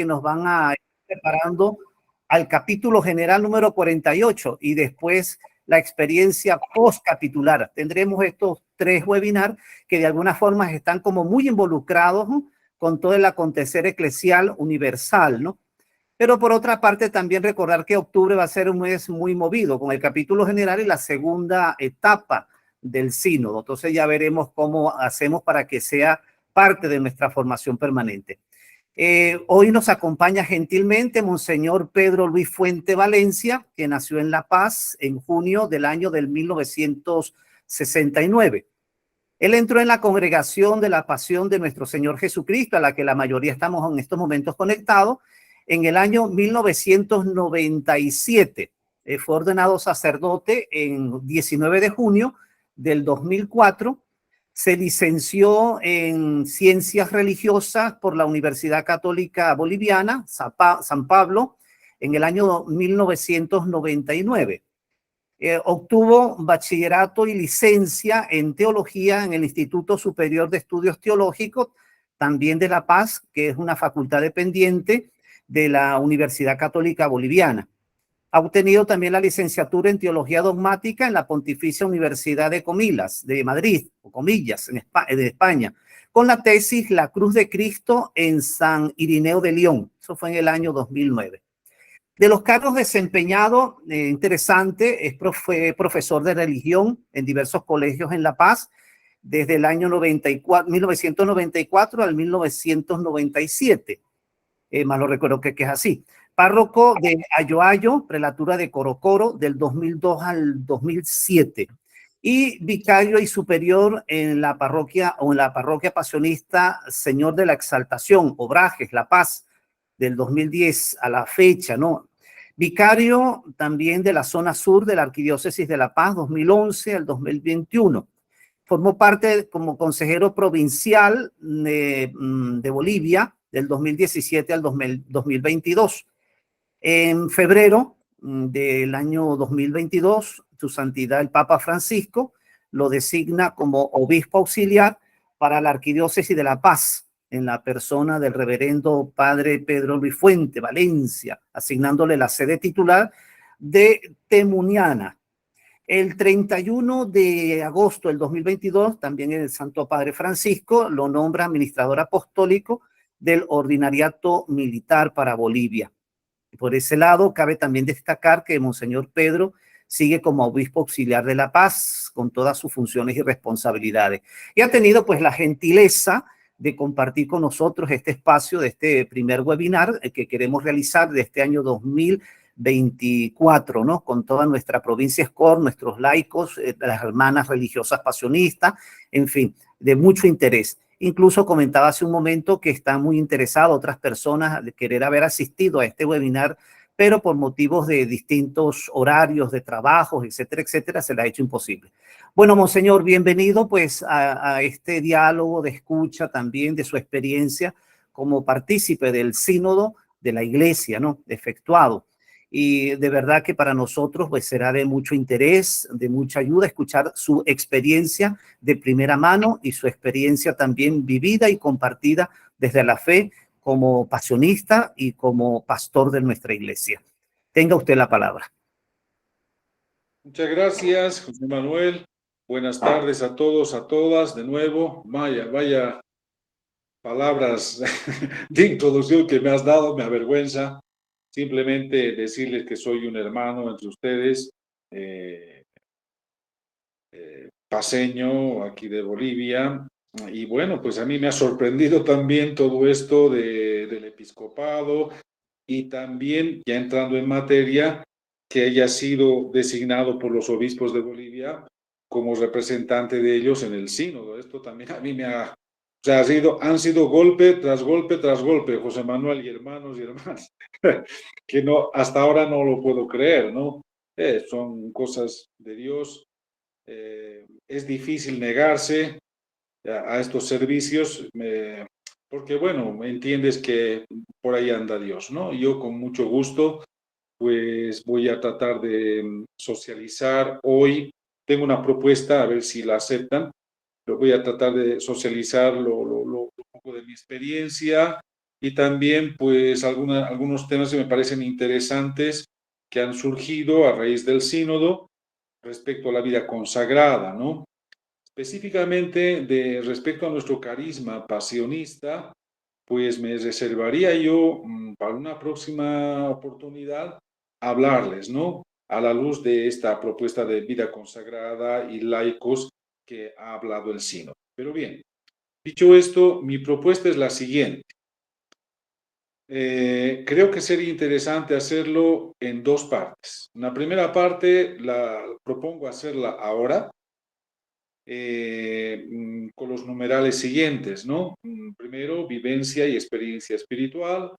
que nos van a ir preparando al capítulo general número 48 y después la experiencia post-capitular. Tendremos estos 3 webinars que de alguna forma están como muy involucrados, ¿no?, con todo el acontecer eclesial universal, ¿no? Pero por otra parte también recordar que octubre va a ser un mes muy movido con el capítulo general y la segunda etapa del sínodo. Entonces ya veremos cómo hacemos para que sea parte de nuestra formación permanente. Hoy nos acompaña gentilmente Monseñor Pedro Luis Fuente Valencia, que nació en La Paz en junio del año del 1969. Él entró en la Congregación de la Pasión de Nuestro Señor Jesucristo, a la que la mayoría estamos en estos momentos conectados, en el año 1997. Fue ordenado sacerdote en 19 de junio del 2004. Se licenció en Ciencias Religiosas por la Universidad Católica Boliviana, San Pablo, en el año 1999. Obtuvo bachillerato y licencia en teología en el Instituto Superior de Estudios Teológicos, también de La Paz, que es una facultad dependiente de la Universidad Católica Boliviana. Ha obtenido también la licenciatura en Teología Dogmática en la Pontificia Universidad de Comillas, de Madrid, o Comillas, de España, con la tesis La Cruz de Cristo en San Irineo de León. Eso fue en el año 2009. De los cargos desempeñados, interesante, fue profesor de religión en diversos colegios en La Paz desde el año 1994 al 1997. Más lo recuerdo que es así. Párroco de Ayoayo, prelatura de Corocoro, del 2002 al 2007. Y vicario y superior en la parroquia pasionista Señor de la Exaltación, Obrajes, La Paz, del 2010 a la fecha, ¿no? Vicario también de la zona sur de la Arquidiócesis de La Paz, 2011 al 2021. Formó parte como consejero provincial de Bolivia del 2017 al 2022. En febrero del año 2022, su santidad el Papa Francisco lo designa como obispo auxiliar para la Arquidiócesis de La Paz, en la persona del reverendo padre Pedro Luis Fuente Valencia, asignándole la sede titular de Temuniana. El 31 de agosto del 2022, también el Santo Padre Francisco lo nombra administrador apostólico del Ordinariato Militar para Bolivia. Por ese lado, cabe también destacar que Monseñor Pedro sigue como obispo auxiliar de La Paz, con todas sus funciones y responsabilidades. Y ha tenido pues la gentileza de compartir con nosotros este espacio de este primer webinar que queremos realizar de este año 2024, ¿no? Con toda nuestra provincia SCOR, nuestros laicos, las hermanas religiosas pasionistas, en fin, de mucho interés. Incluso comentaba hace un momento que están muy interesadas otras personas de querer haber asistido a este webinar, pero por motivos de distintos horarios de trabajos, etcétera, etcétera, se les ha hecho imposible. Bueno, Monseñor, bienvenido pues a este diálogo de escucha también de su experiencia como partícipe del sínodo de la Iglesia, ¿no?, efectuado. Y de verdad que para nosotros pues será de mucho interés, de mucha ayuda escuchar su experiencia de primera mano y su experiencia también vivida y compartida desde la fe como pasionista y como pastor de nuestra iglesia. Tenga usted la palabra. Muchas gracias, José Manuel. Buenas tardes a todos, a todas, de nuevo. Vaya palabras de introducción que me has dado, me avergüenza. Simplemente decirles que soy un hermano entre ustedes, paseño, aquí de Bolivia. Y bueno, pues a mí me ha sorprendido también todo esto del episcopado y también, ya entrando en materia, que haya sido designado por los obispos de Bolivia como representante de ellos en el sínodo. Esto también a mí me ha... O sea, han sido golpe tras golpe tras golpe, José Manuel y hermanos y hermanas, que no, hasta ahora no lo puedo creer, ¿no? Son cosas de Dios. Es difícil negarse a estos servicios, porque, bueno, entiendes que por ahí anda Dios, ¿no? Yo con mucho gusto, pues voy a tratar de socializar hoy. Tengo una propuesta, a ver si la aceptan, pero voy a tratar de socializar un poco de mi experiencia y también pues algunos temas que me parecen interesantes que han surgido a raíz del sínodo respecto a la vida consagrada, ¿no? Específicamente respecto a nuestro carisma pasionista, pues me reservaría yo para una próxima oportunidad hablarles, ¿no? A la luz de esta propuesta de vida consagrada y laicos que ha hablado el sínodo. Pero bien, dicho esto, mi propuesta es la siguiente. Creo que sería interesante hacerlo en dos partes. Una primera parte la propongo hacerla ahora, con los numerales siguientes, ¿no? Primero, vivencia y experiencia espiritual.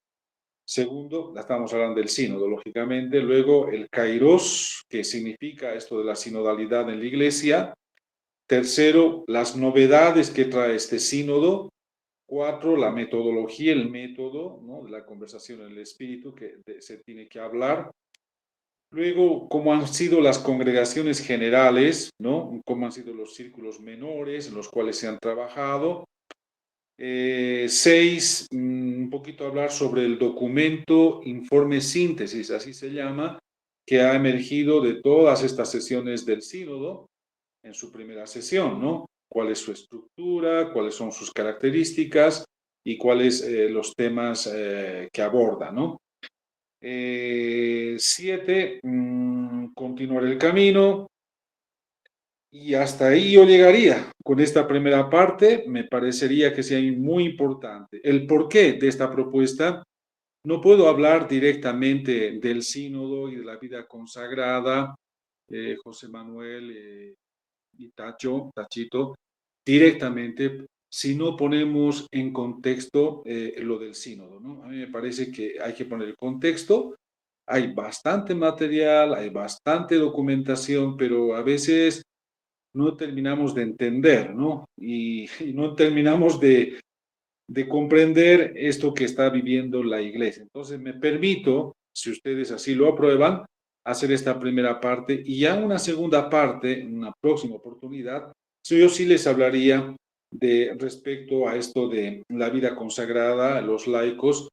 Segundo, estamos hablando del sínodo, lógicamente. Luego, el kairos, que significa esto de la sinodalidad en la iglesia. Tercero, las novedades que trae este sínodo. Cuatro, la metodología, el método, ¿no? De la conversación en el espíritu que se tiene que hablar. Luego, cómo han sido las congregaciones generales, ¿no? Cómo han sido los círculos menores en los cuales se han trabajado. Seis, un poquito hablar sobre el documento informe síntesis, así se llama, que ha emergido de todas estas sesiones del sínodo en su primera sesión, ¿no? ¿Cuál es su estructura? ¿Cuáles son sus características? Y cuáles los temas que aborda, ¿no? Siete, continuar el camino. Y hasta ahí yo llegaría con esta primera parte. Me parecería que sea muy importante. El porqué de esta propuesta, no puedo hablar directamente del sínodo y de la vida consagrada, José Manuel y Tachito, directamente, si no ponemos en contexto lo del sínodo, ¿no? A mí me parece que hay que poner el contexto. Hay bastante material, hay bastante documentación, pero a veces no terminamos de entender, ¿no? Y no terminamos de comprender esto que está viviendo la iglesia. Entonces me permito, si ustedes así lo aprueban, hacer esta primera parte y ya una segunda parte, en una próxima oportunidad, yo sí les hablaría de respecto a esto de la vida consagrada, los laicos,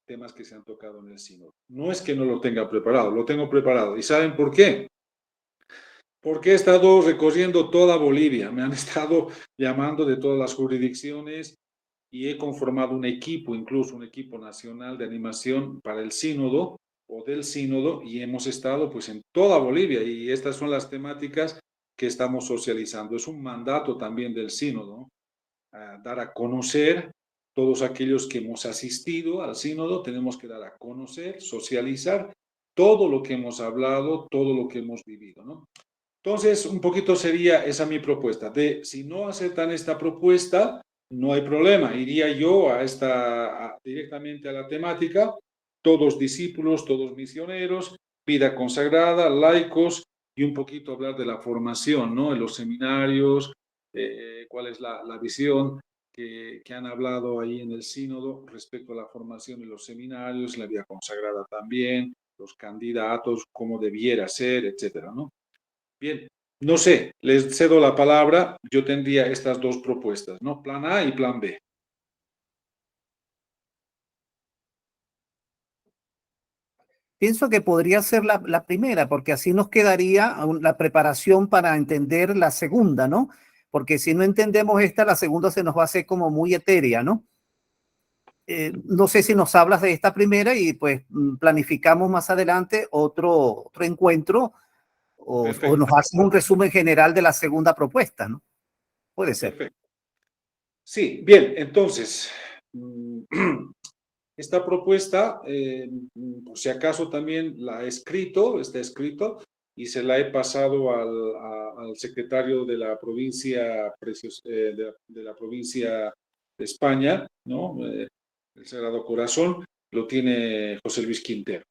temas que se han tocado en el sínodo. No es que no lo tenga preparado, lo tengo preparado. ¿Y saben por qué? Porque he estado recorriendo toda Bolivia, me han estado llamando de todas las jurisdicciones y he conformado un equipo, incluso un equipo nacional de animación para el sínodo o del sínodo, y hemos estado pues en toda Bolivia y estas son las temáticas que estamos socializando. Es un mandato también del sínodo, a dar a conocer todos aquellos que hemos asistido al sínodo, tenemos que dar a conocer, socializar todo lo que hemos hablado, todo lo que hemos vivido, ¿no? Entonces, un poquito sería esa mi propuesta, de si no aceptan esta propuesta, no hay problema, iría yo directamente a la temática, todos discípulos, todos misioneros, vida consagrada, laicos, y un poquito hablar de la formación, ¿no? En los seminarios, cuál es la visión que han hablado ahí en el sínodo respecto a la formación en los seminarios, la vida consagrada también, los candidatos, cómo debiera ser, etcétera, ¿no? Bien, no sé, les cedo la palabra. Yo tendría estas dos propuestas, ¿no? Plan A y plan B. Pienso que podría ser la primera, porque así nos quedaría la preparación para entender la segunda, ¿no? Porque si no entendemos esta, la segunda se nos va a hacer como muy etérea, ¿no? No sé si nos hablas de esta primera y pues planificamos más adelante otro encuentro o Perfecto, nos haces un resumen general de la segunda propuesta, ¿no? Puede ser. perfecto. Sí, bien, entonces, esta propuesta, por si acaso también la he escrito, está escrito, y se la he pasado al secretario de la provincia, de la provincia de España, ¿no? El Sagrado Corazón, lo tiene José Luis Quintero.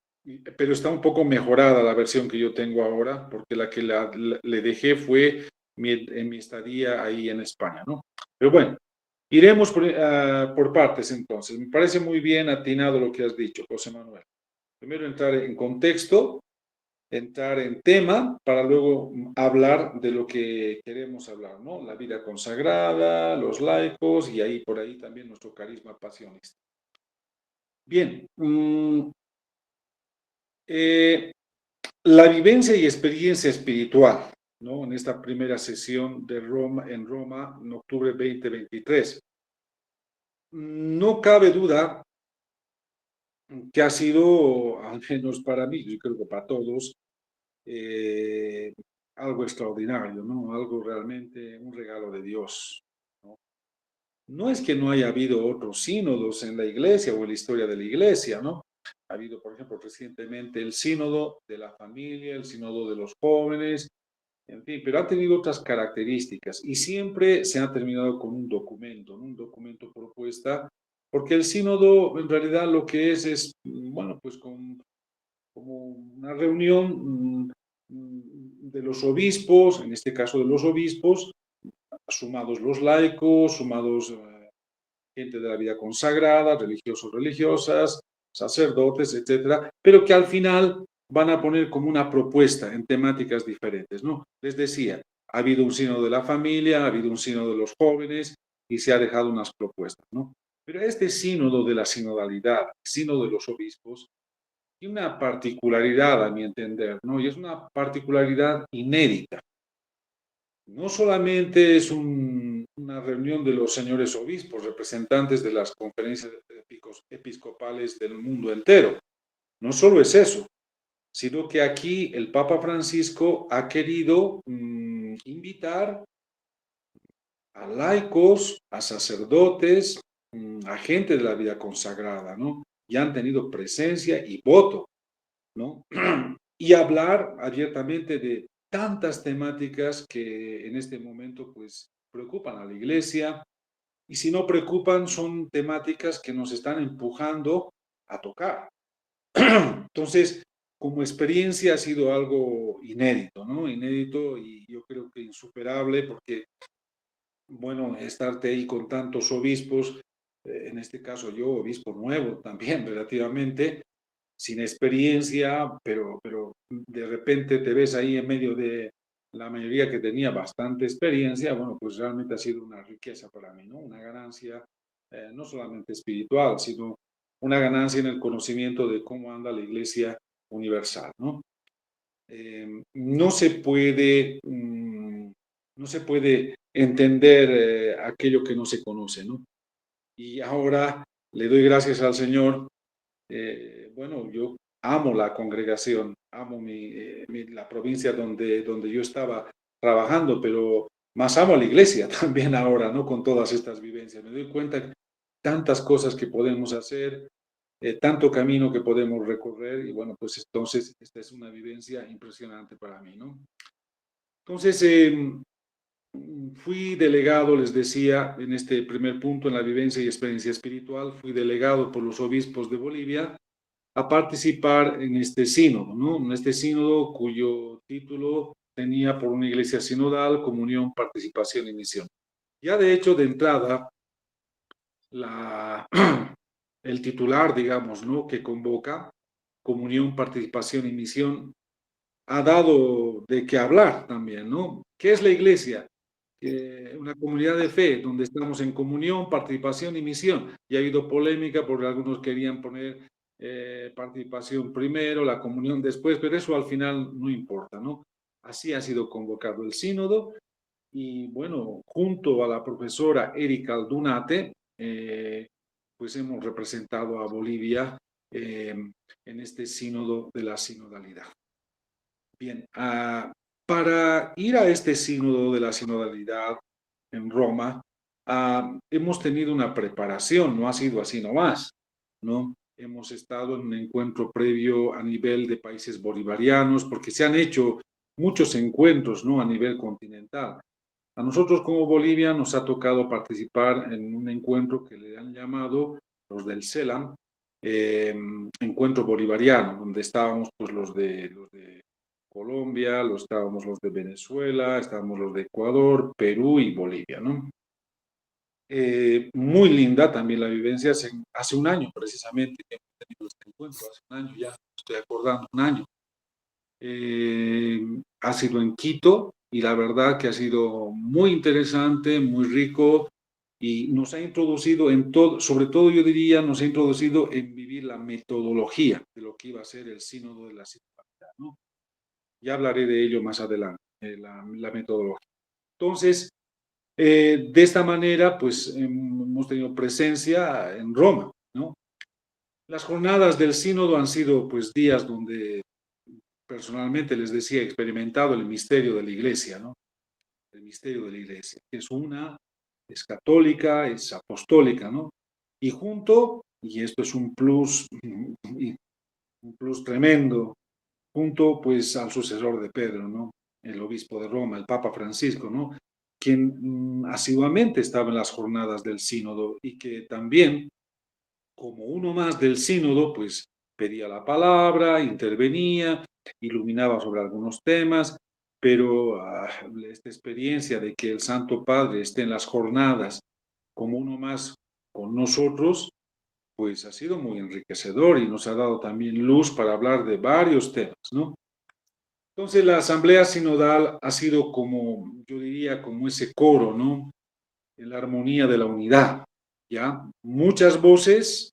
Pero está un poco mejorada la versión que yo tengo ahora, porque la que le dejé fue en mi estadía ahí en España, ¿no? Pero bueno, iremos por partes entonces. Me parece muy bien atinado lo que has dicho, José Manuel. Primero entrar en contexto, entrar en tema, para luego hablar de lo que queremos hablar, ¿no? La vida consagrada, los laicos y ahí por ahí también nuestro carisma pasionista. Bien, la vivencia y experiencia espiritual, ¿no? En esta primera sesión de Roma, en Roma, en octubre 2023. No cabe duda que ha sido, al menos para mí, yo creo que para todos, eh, algo extraordinario, ¿no? Algo realmente, un regalo de Dios, ¿no? No es que no haya habido otros sínodos en la iglesia o en la historia de la iglesia, ¿no? Ha habido, por ejemplo, recientemente el sínodo de la familia, el sínodo de los jóvenes, en fin, pero ha tenido otras características y siempre se ha terminado con un documento, ¿no? Un documento propuesta, porque el sínodo en realidad lo que es, bueno, pues como una reunión de los obispos, en este caso de los obispos, sumados los laicos, sumados gente de la vida consagrada, religiosos, religiosas, sacerdotes, etcétera, pero que al final van a poner como una propuesta en temáticas diferentes, ¿no? Les decía, ha habido un sínodo de la familia, ha habido un sínodo de los jóvenes y se ha dejado unas propuestas, ¿no? Pero este sínodo de la sinodalidad, sínodo de los obispos, tiene una particularidad a mi entender, ¿no? Y es una particularidad inédita. No solamente es una reunión de los señores obispos, representantes de las conferencias episcopales del mundo entero. No solo es eso, sino que aquí el Papa Francisco ha querido invitar a laicos, a sacerdotes, a gente de la vida consagrada, ¿no? Y han tenido presencia y voto, ¿no? Y hablar abiertamente de tantas temáticas que en este momento pues preocupan a la iglesia y si no preocupan son temáticas que nos están empujando a tocar. Entonces, como experiencia ha sido algo inédito, ¿no? Inédito y yo creo que insuperable porque, bueno, estarte ahí con tantos obispos, en este caso yo, obispo nuevo también relativamente, sin experiencia, pero de repente te ves ahí en medio de la mayoría que tenía bastante experiencia, bueno, pues realmente ha sido una riqueza para mí, ¿no? Una ganancia no solamente espiritual, sino una ganancia en el conocimiento de cómo anda la Iglesia universal, ¿no? No se puede, no se puede entender aquello que no se conoce, ¿no? Y ahora le doy gracias al Señor. Bueno, yo amo la congregación, amo la provincia donde yo estaba trabajando, pero más amo a la iglesia también ahora, ¿no? Con todas estas vivencias. Me doy cuenta de tantas cosas que podemos hacer, tanto camino que podemos recorrer, y bueno, pues entonces esta es una vivencia impresionante para mí, ¿no? Entonces, fui delegado, les decía, en este primer punto, en la vivencia y experiencia espiritual, fui delegado por los obispos de Bolivia a participar en este sínodo, ¿no? En este sínodo cuyo título tenía por una iglesia sinodal, comunión, participación y misión. Ya de hecho, de entrada, la, el titular, digamos, ¿no? Que convoca comunión, participación y misión, ha dado de qué hablar también, ¿no? ¿Qué es la iglesia? Una comunidad de fe donde estamos en comunión, participación y misión. Y ha habido polémica porque algunos querían poner participación primero, la comunión después, pero eso al final no importa, ¿no? Así ha sido convocado el sínodo y bueno, junto a la profesora Erika Aldunate, pues hemos representado a Bolivia en este sínodo de la sinodalidad. Bien, para ir a este sínodo de la sinodalidad en Roma, hemos tenido una preparación, no ha sido así nomás, ¿no? Hemos estado en un encuentro previo a nivel de países bolivarianos, porque se han hecho muchos encuentros, ¿no? A nivel continental. A nosotros como Bolivia nos ha tocado participar en un encuentro que le han llamado los del CELAM, encuentro bolivariano, donde estábamos pues los de Colombia, estábamos los de Venezuela, estábamos los de Ecuador, Perú y Bolivia, ¿no? Muy linda también la vivencia, hace un año precisamente que hemos tenido este encuentro, hace un año ya, estoy acordando, un año. Ha sido en Quito y la verdad que ha sido muy interesante, muy rico y nos ha introducido en todo, sobre todo yo diría, nos ha introducido en vivir la metodología de lo que iba a ser el sínodo de la sexualidad, ¿no? Ya hablaré de ello más adelante, la metodología. Entonces, de esta manera, pues hemos tenido presencia en Roma, ¿no? Las jornadas del sínodo han sido, pues, días donde personalmente les decía, he experimentado el misterio de la iglesia, ¿no? El misterio de la iglesia, que es católica, es apostólica, ¿no? Y junto, y esto es un plus tremendo, junto pues al sucesor de Pedro, ¿no? El obispo de Roma, el Papa Francisco, ¿no? Quien asiduamente estaba en las jornadas del sínodo y que también, como uno más del sínodo, pues pedía la palabra, intervenía, iluminaba sobre algunos temas, pero esta experiencia de que el Santo Padre esté en las jornadas como uno más con nosotros, pues ha sido muy enriquecedor y nos ha dado también luz para hablar de varios temas, ¿no? Entonces la asamblea sinodal ha sido como, yo diría, como ese coro, ¿no? En la armonía de la unidad, ¿ya? Muchas voces,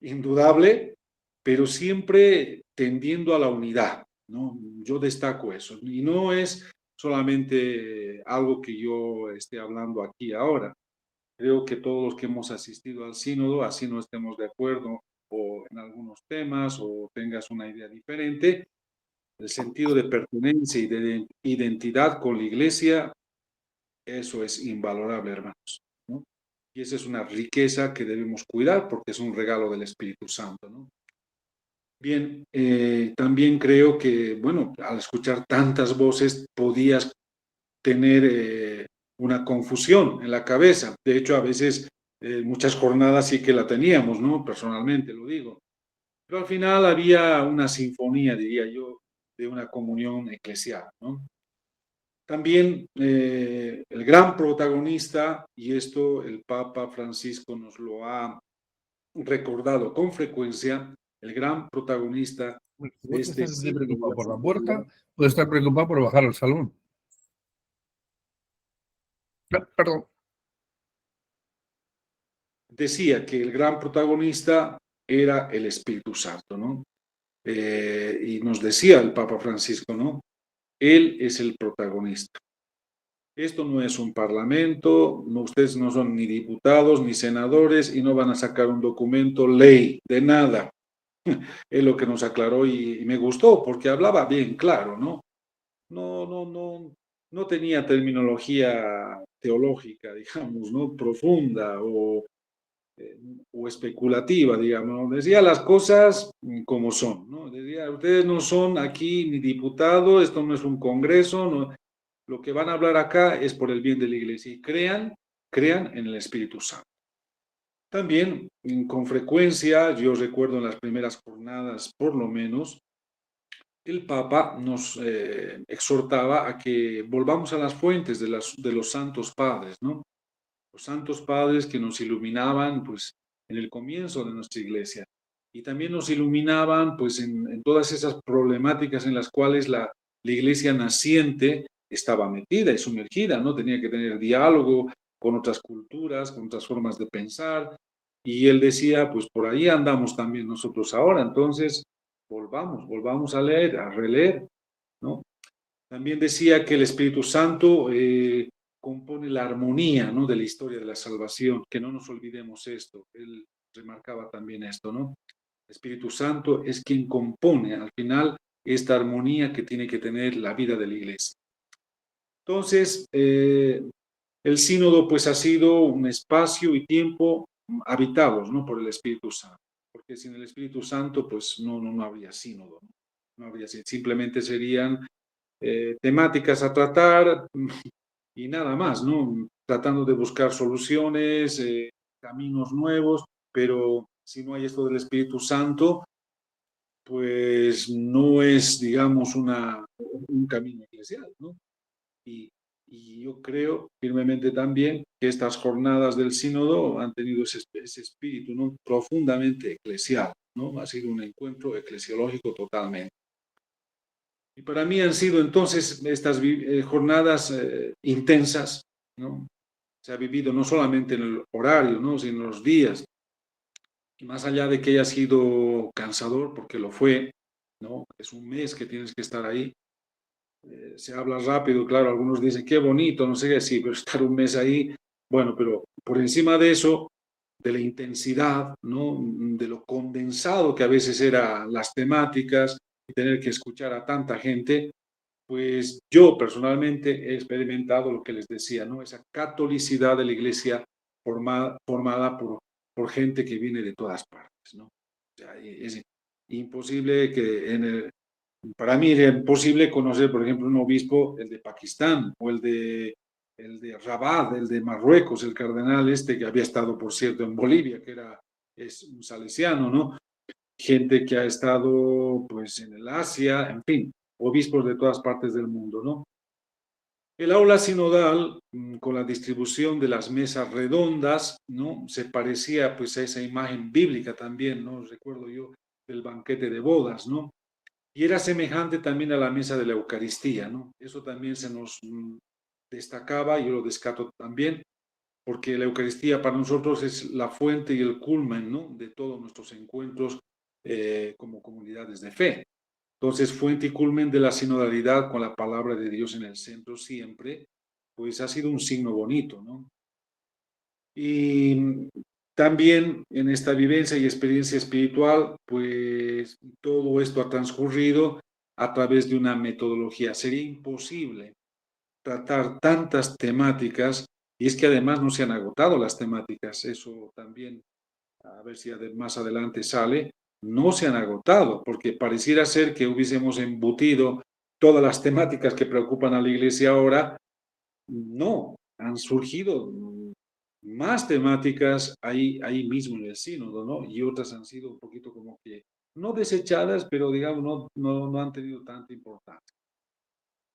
indudable, pero siempre tendiendo a la unidad, ¿no? Yo destaco eso. Y no es solamente algo que yo esté hablando aquí ahora. Creo que todos los que hemos asistido al sínodo, así no estemos de acuerdo o en algunos temas o tengas una idea diferente, el sentido de pertenencia y de identidad con la iglesia, eso es invalorable, hermanos, ¿no? Y esa es una riqueza que debemos cuidar porque es un regalo del Espíritu Santo, ¿no? Bien, también creo que, bueno, al escuchar tantas voces podías tener una confusión en la cabeza. De hecho, a veces, muchas jornadas sí que la teníamos, ¿no? Personalmente lo digo. Pero al final había una sinfonía, diría yo, de una comunión eclesial, ¿no? También el gran protagonista, y esto el Papa Francisco nos lo ha recordado con frecuencia, el gran protagonista Bueno, en de vez de este estar siglo de preocupado la por la sexualidad. puerta, puede estar preocupado por bajar al salón. Perdón. Decía que el gran protagonista era el Espíritu Santo, ¿no? Y nos decía el Papa Francisco, ¿no? Él es el protagonista. Esto no es un parlamento, no, ustedes no son ni diputados ni senadores y no van a sacar un documento ley de nada. Es lo que nos aclaró y me gustó porque hablaba bien claro, ¿no? No tenía terminología teológica, digamos, ¿no? Profunda o especulativa, digamos. Decía las cosas como son, ¿no? Decía, ustedes no son aquí ni diputados, esto no es un congreso, no, lo que van a hablar acá es por el bien de la iglesia y crean en el Espíritu Santo. También, con frecuencia, yo recuerdo en las primeras jornadas, por lo menos, el Papa nos exhortaba a que volvamos a las fuentes de los santos padres, ¿no? Los santos padres que nos iluminaban, pues, en el comienzo de nuestra iglesia. Y también nos iluminaban, pues, en todas esas problemáticas en las cuales la iglesia naciente estaba metida y sumergida, ¿no? Tenía que tener diálogo con otras culturas, con otras formas de pensar. Y él decía, pues, por ahí andamos también nosotros ahora. Entonces, volvamos a leer, a releer, ¿no? También decía que el Espíritu Santo compone la armonía, ¿no? De la historia de la salvación, que no nos olvidemos esto. Él remarcaba también esto, ¿no? El Espíritu Santo es quien compone al final esta armonía que tiene que tener la vida de la iglesia. Entonces, el sínodo pues ha sido un espacio y tiempo habitados, ¿no? Por el Espíritu Santo, porque sin el Espíritu Santo pues no habría sínodo, ¿no? No habría, simplemente serían temáticas a tratar y nada más, ¿no? Tratando de buscar soluciones, caminos nuevos, pero si no hay esto del Espíritu Santo, pues no es, digamos, un camino eclesial, ¿no? Y, y yo creo firmemente también que estas jornadas del sínodo han tenido ese espíritu, ¿no? Profundamente eclesial, ¿no? Ha sido un encuentro eclesiológico totalmente. Y para mí han sido entonces estas jornadas intensas, ¿no? se ha vivido no solamente en el horario, ¿no? Sino en los días. Y más allá de que haya sido cansador, porque lo fue, ¿no? Es un mes que tienes que estar ahí. Se habla rápido, claro, algunos dicen, qué bonito, no sé qué, sí, pero estar un mes ahí, bueno, pero por encima de eso, de la intensidad, ¿no? De lo condensado que a veces eran las temáticas y tener que escuchar a tanta gente, pues yo personalmente he experimentado lo que les decía, ¿no? Esa catolicidad de la iglesia formada por gente que viene de todas partes, ¿no? O sea, es imposible que para mí era imposible conocer, por ejemplo, un obispo, el de Pakistán o el de Rabat, el de Marruecos, el cardenal este que había estado, por cierto, en Bolivia, es un salesiano, ¿no? Gente que ha estado, pues, en el Asia, en fin, obispos de todas partes del mundo, ¿no? El aula sinodal, con la distribución de las mesas redondas, ¿no? Se parecía, pues, a esa imagen bíblica también, ¿no? Recuerdo yo del banquete de bodas, ¿no? Y era semejante también a la mesa de la Eucaristía, ¿no? Eso también se nos destacaba, yo lo descato también, porque la Eucaristía para nosotros es la fuente y el culmen, ¿no? De todos nuestros encuentros como comunidades de fe. Entonces, fuente y culmen de la sinodalidad con la palabra de Dios en el centro siempre, pues ha sido un signo bonito, ¿no? Y también en esta vivencia y experiencia espiritual, pues todo esto ha transcurrido a través de una metodología. Sería imposible tratar tantas temáticas y es que además no se han agotado las temáticas. Eso también, a ver si más adelante sale, no se han agotado porque pareciera ser que hubiésemos embutido todas las temáticas que preocupan a la iglesia ahora. No, han surgido más temáticas ahí mismo en el sínodo, ¿no? Y otras han sido un poquito como que, no desechadas, pero digamos, no han tenido tanta importancia.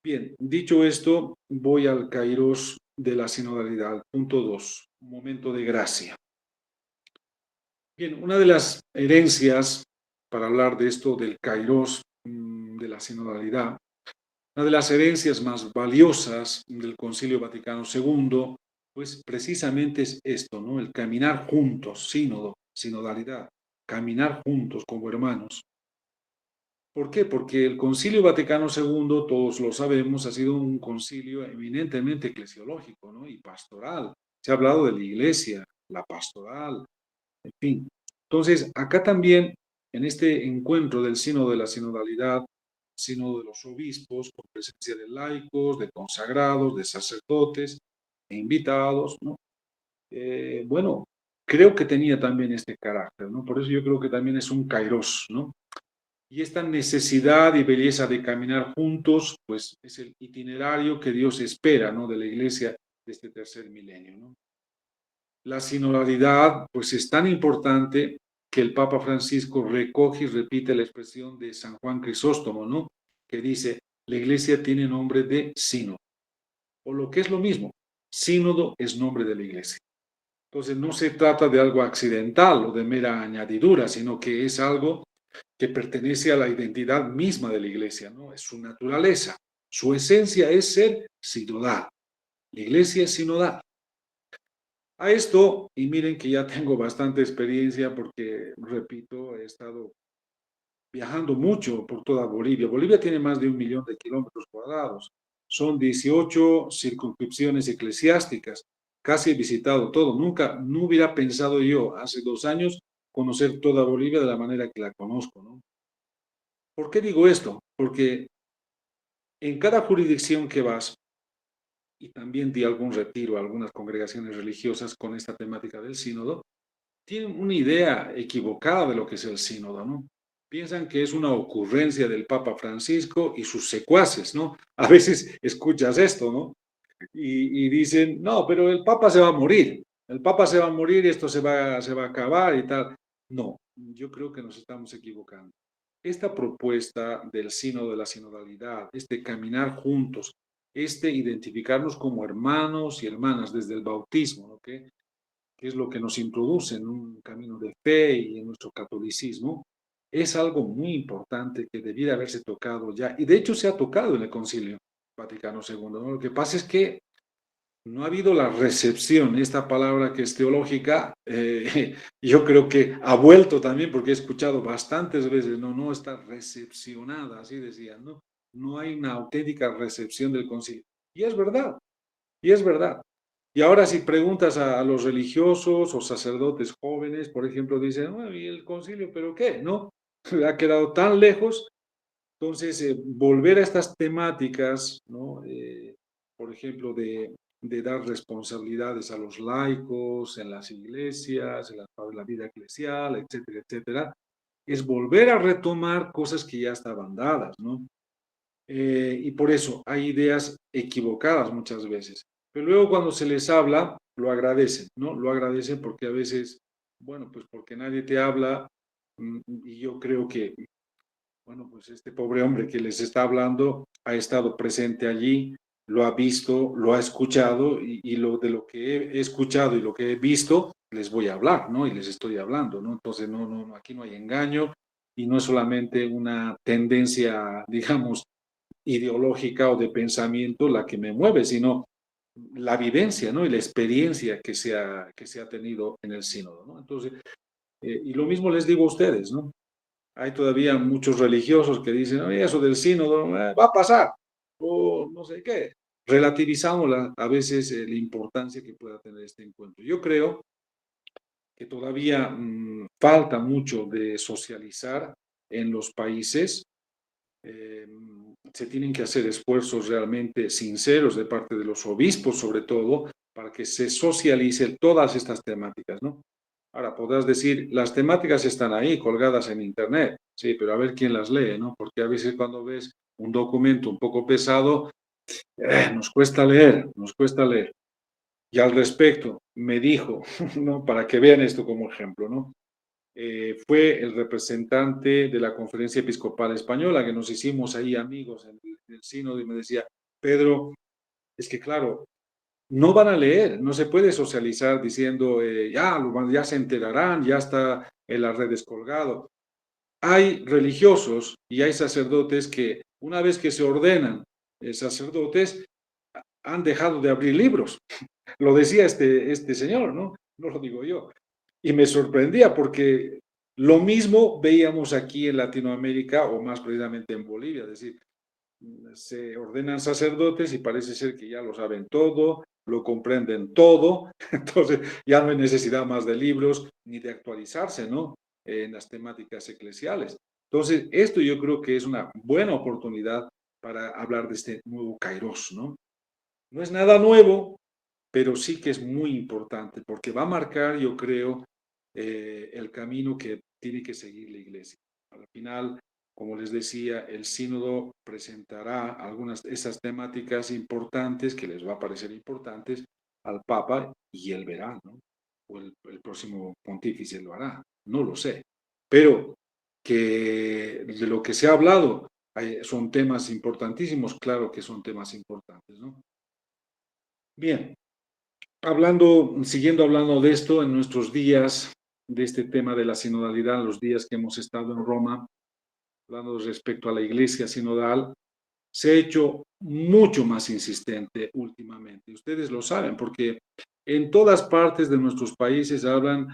Bien, dicho esto, voy al kairos de la sinodalidad. Punto 2, un momento de gracia. Bien, una de las herencias, para hablar de esto del kairos de la sinodalidad, una de las herencias más valiosas del Concilio Vaticano II, pues precisamente es esto, ¿no? El caminar juntos, sínodo, sinodalidad, caminar juntos como hermanos. ¿Por qué? Porque el Concilio Vaticano II, todos lo sabemos, ha sido un concilio eminentemente eclesiológico, ¿no? Y pastoral. Se ha hablado de la iglesia, la pastoral, en fin. Entonces, acá también, en este encuentro del sínodo de la sinodalidad, sínodo de los obispos, con presencia de laicos, de consagrados, de sacerdotes e invitados, ¿no? Bueno, creo que tenía también este carácter, ¿no? Por eso yo creo que también es un kairos, ¿no? Y esta necesidad y belleza de caminar juntos, pues es el itinerario que Dios espera, ¿no? De la iglesia de este tercer milenio, ¿no? La sinodalidad, pues es tan importante que el Papa Francisco recoge y repite la expresión de San Juan Crisóstomo, ¿no? Que dice, la iglesia tiene nombre de sínodo, o lo que es lo mismo, sínodo es nombre de la iglesia. Entonces no se trata de algo accidental o de mera añadidura, sino que es algo que pertenece a la identidad misma de la iglesia, ¿no? Es su naturaleza, su esencia es ser sinodal. La iglesia es sinodal. A esto, y miren que ya tengo bastante experiencia porque, repito, he estado viajando mucho por toda Bolivia. Bolivia tiene más de 1.000.000 de kilómetros cuadrados. Son 18 circunscripciones eclesiásticas. Casi he visitado todo. Nunca, no hubiera pensado yo hace 2 años conocer toda Bolivia de la manera que la conozco, ¿no? ¿Por qué digo esto? Porque en cada jurisdicción que vas, y también di algún retiro a algunas congregaciones religiosas con esta temática del sínodo, tienen una idea equivocada de lo que es el sínodo, ¿no? Piensan que es una ocurrencia del Papa Francisco y sus secuaces, ¿no? A veces escuchas esto, ¿no? Y dicen, no, pero el Papa se va a morir, el Papa se va a morir y esto se va a acabar y tal. No, yo creo que nos estamos equivocando. Esta propuesta del sínodo de la sinodalidad, este caminar juntos, este identificarnos como hermanos y hermanas desde el bautismo, ¿no? Que es lo que nos introduce en un camino de fe y en nuestro catolicismo, es algo muy importante que debiera haberse tocado ya, y de hecho se ha tocado en el Concilio Vaticano II, ¿no? Lo que pasa es que no ha habido la recepción. Esta palabra que es teológica, yo creo que ha vuelto también, porque he escuchado bastantes veces, no está recepcionada, así decían, ¿no? No hay una auténtica recepción del concilio. Y es verdad, y es verdad. Y ahora si preguntas a los religiosos o sacerdotes jóvenes, por ejemplo, dicen, bueno, ¿y el concilio, pero qué? ¿No? Ha quedado tan lejos. Entonces, volver a estas temáticas, ¿no? Por ejemplo, de dar responsabilidades a los laicos en las iglesias, en la vida eclesial, etcétera, etcétera, es volver a retomar cosas que ya estaban dadas, ¿no? Y por eso hay ideas equivocadas muchas veces. Pero luego cuando se les habla, lo agradecen, ¿no? Lo agradecen porque a veces, bueno, pues porque nadie te habla, y yo creo que, bueno, pues este pobre hombre que les está hablando ha estado presente allí, lo ha visto, lo ha escuchado, y de lo que he escuchado y lo que he visto, les voy a hablar, ¿no? Y les estoy hablando, ¿no? Entonces, aquí no hay engaño y no es solamente una tendencia, digamos, ideológica o de pensamiento la que me mueve, sino la vivencia, ¿no? Y la experiencia que se ha tenido en el sínodo, ¿no? Entonces, y lo mismo les digo a ustedes, ¿no? Hay todavía muchos religiosos que dicen, oye, eso del sínodo va a pasar, o no sé qué. Relativizamos a veces la importancia que pueda tener este encuentro. Yo creo que todavía falta mucho de socializar en los países. Se tienen que hacer esfuerzos realmente sinceros de parte de los obispos, sobre todo, para que se socialicen todas estas temáticas, ¿no? Ahora, podrás decir, las temáticas están ahí, colgadas en Internet, sí, pero a ver quién las lee, ¿no? Porque a veces cuando ves un documento un poco pesado, nos cuesta leer, nos cuesta leer. Y al respecto, me dijo, ¿no? Para que vean esto como ejemplo, ¿no? Fue el representante de la Conferencia Episcopal Española, que nos hicimos ahí amigos en el sínodo, y me decía, Pedro, es que claro, no van a leer, no se puede socializar diciendo, ya se enterarán, ya está en las redes colgado. Hay religiosos y hay sacerdotes que una vez que se ordenan sacerdotes, han dejado de abrir libros. Lo decía este señor, ¿no? No lo digo yo. Y me sorprendía porque lo mismo veíamos aquí en Latinoamérica o más precisamente en Bolivia, es decir, se ordenan sacerdotes y parece ser que ya lo saben todo, lo comprenden todo, entonces ya no hay necesidad más de libros ni de actualizarse, ¿no? En las temáticas eclesiales. Entonces, esto yo creo que es una buena oportunidad para hablar de este nuevo Kairos, ¿no? No es nada nuevo, pero sí que es muy importante porque va a marcar, yo creo, el camino que tiene que seguir la Iglesia. Al final, como les decía, el sínodo presentará algunas de esas temáticas importantes que les va a parecer importantes al Papa y él verá, ¿no? O el próximo pontífice lo hará, no lo sé. Pero que de lo que se ha hablado son temas importantísimos, claro que son temas importantes, ¿no? Bien, siguiendo hablando de esto en nuestros días, de este tema de la sinodalidad, los días que hemos estado en Roma, hablando respecto a la iglesia sinodal, se ha hecho mucho más insistente últimamente. Ustedes lo saben, porque en todas partes de nuestros países hablan,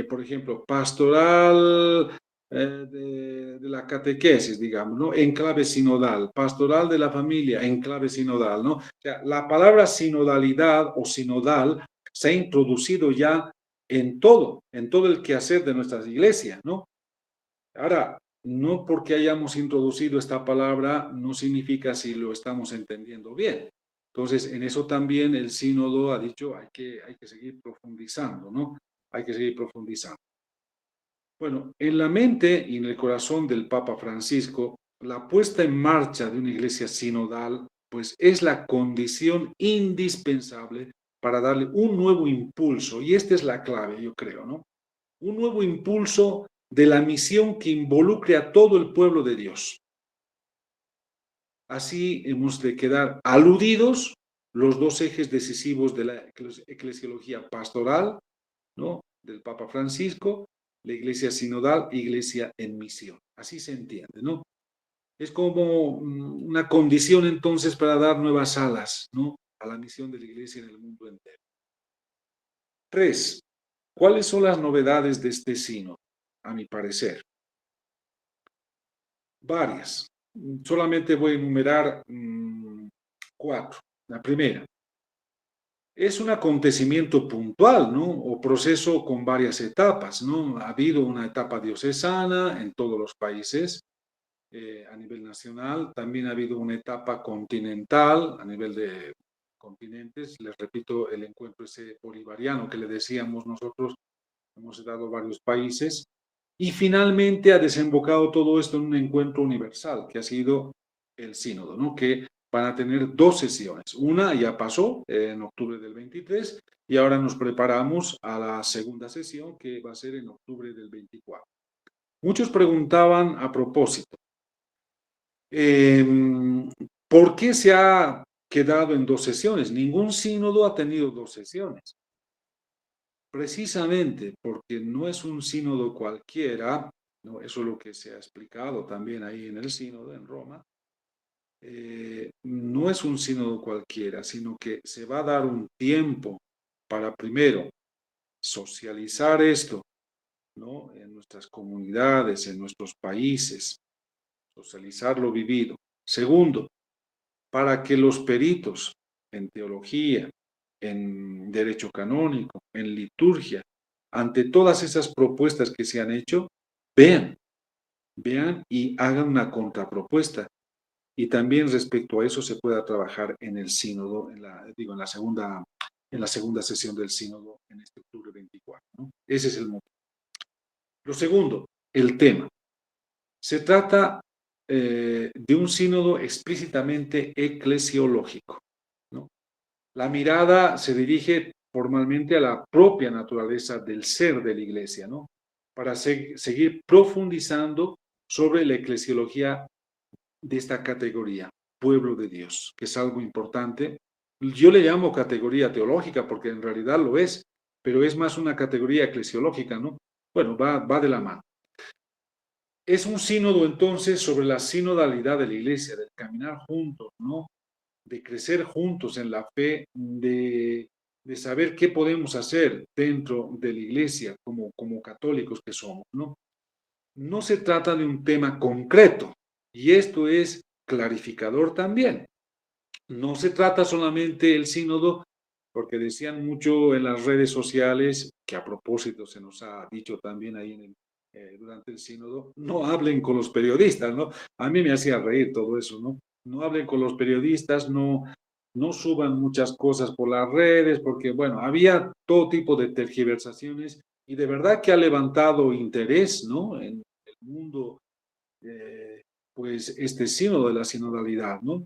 por ejemplo, pastoral de la catequesis, digamos, ¿no? En clave sinodal, pastoral de la familia, en clave sinodal, ¿no? O sea, la palabra sinodalidad o sinodal se ha introducido ya en todo el quehacer de nuestras iglesias, ¿no? Ahora, no porque hayamos introducido esta palabra, no significa si lo estamos entendiendo bien. Entonces, en eso también el sínodo ha dicho hay que seguir profundizando, ¿no? Hay que seguir profundizando. Bueno, en la mente y en el corazón del Papa Francisco, la puesta en marcha de una iglesia sinodal, pues es la condición indispensable para darle un nuevo impulso, y esta es la clave, yo creo, ¿no? Un nuevo impulso de la misión que involucre a todo el pueblo de Dios. Así hemos de quedar aludidos los dos ejes decisivos de la eclesiología pastoral, ¿no? Del Papa Francisco, la iglesia sinodal, iglesia en misión. Así se entiende, ¿no? Es como una condición entonces para dar nuevas alas, ¿no? a la misión de la Iglesia en el mundo entero. 3. ¿Cuáles son las novedades de este sínodo? A mi parecer. Varias. Solamente voy a enumerar 4. La primera. Es un acontecimiento puntual, ¿no? O proceso con varias etapas, ¿no? Ha habido una etapa diocesana en todos los países a nivel nacional. También ha habido una etapa continental a nivel de continentes. Les repito, el encuentro ese bolivariano que le decíamos nosotros, hemos dado varios países. Y finalmente ha desembocado todo esto en un encuentro universal, que ha sido el sínodo, ¿no? Que van a tener 2 sesiones. Una ya pasó en octubre del 23 y ahora nos preparamos a la segunda sesión que va a ser en octubre del 24. Muchos preguntaban a propósito, ¿por qué se ha quedado en 2 sesiones? Ningún sínodo ha tenido 2 sesiones. Precisamente porque no es un sínodo cualquiera, ¿no? Eso es lo que se ha explicado también ahí en el sínodo en Roma. No es un sínodo cualquiera, sino que se va a dar un tiempo para primero socializar esto, ¿no? En nuestras comunidades, en nuestros países, socializar lo vivido. Segundo, para que los peritos en teología, en derecho canónico, en liturgia, ante todas esas propuestas que se han hecho, vean y hagan una contrapropuesta. Y también respecto a eso se pueda trabajar en el sínodo, en la segunda sesión del sínodo en este octubre 24, ¿no? Ese es el motivo. Lo segundo, el tema. Se trata de un sínodo explícitamente eclesiológico, ¿no? La mirada se dirige formalmente a la propia naturaleza del ser de la Iglesia, ¿no? Para seguir profundizando sobre la eclesiología de esta categoría, pueblo de Dios, que es algo importante. Yo le llamo categoría teológica porque en realidad lo es, pero es más una categoría eclesiológica, ¿no? Bueno, va de la mano. Es un sínodo entonces sobre la sinodalidad de la Iglesia, del caminar juntos, ¿no? De crecer juntos en la fe, de saber qué podemos hacer dentro de la Iglesia como católicos que somos, ¿no? No se trata de un tema concreto, y esto es clarificador también. No se trata solamente el sínodo, porque decían mucho en las redes sociales, que a propósito se nos ha dicho también ahí durante el sínodo, no hablen con los periodistas, ¿no? A mí me hacía reír todo eso, ¿no? No hablen con los periodistas, no suban muchas cosas por las redes, porque, bueno, había todo tipo de tergiversaciones y de verdad que ha levantado interés, ¿no? En el mundo, pues, este sínodo de la sinodalidad, ¿no?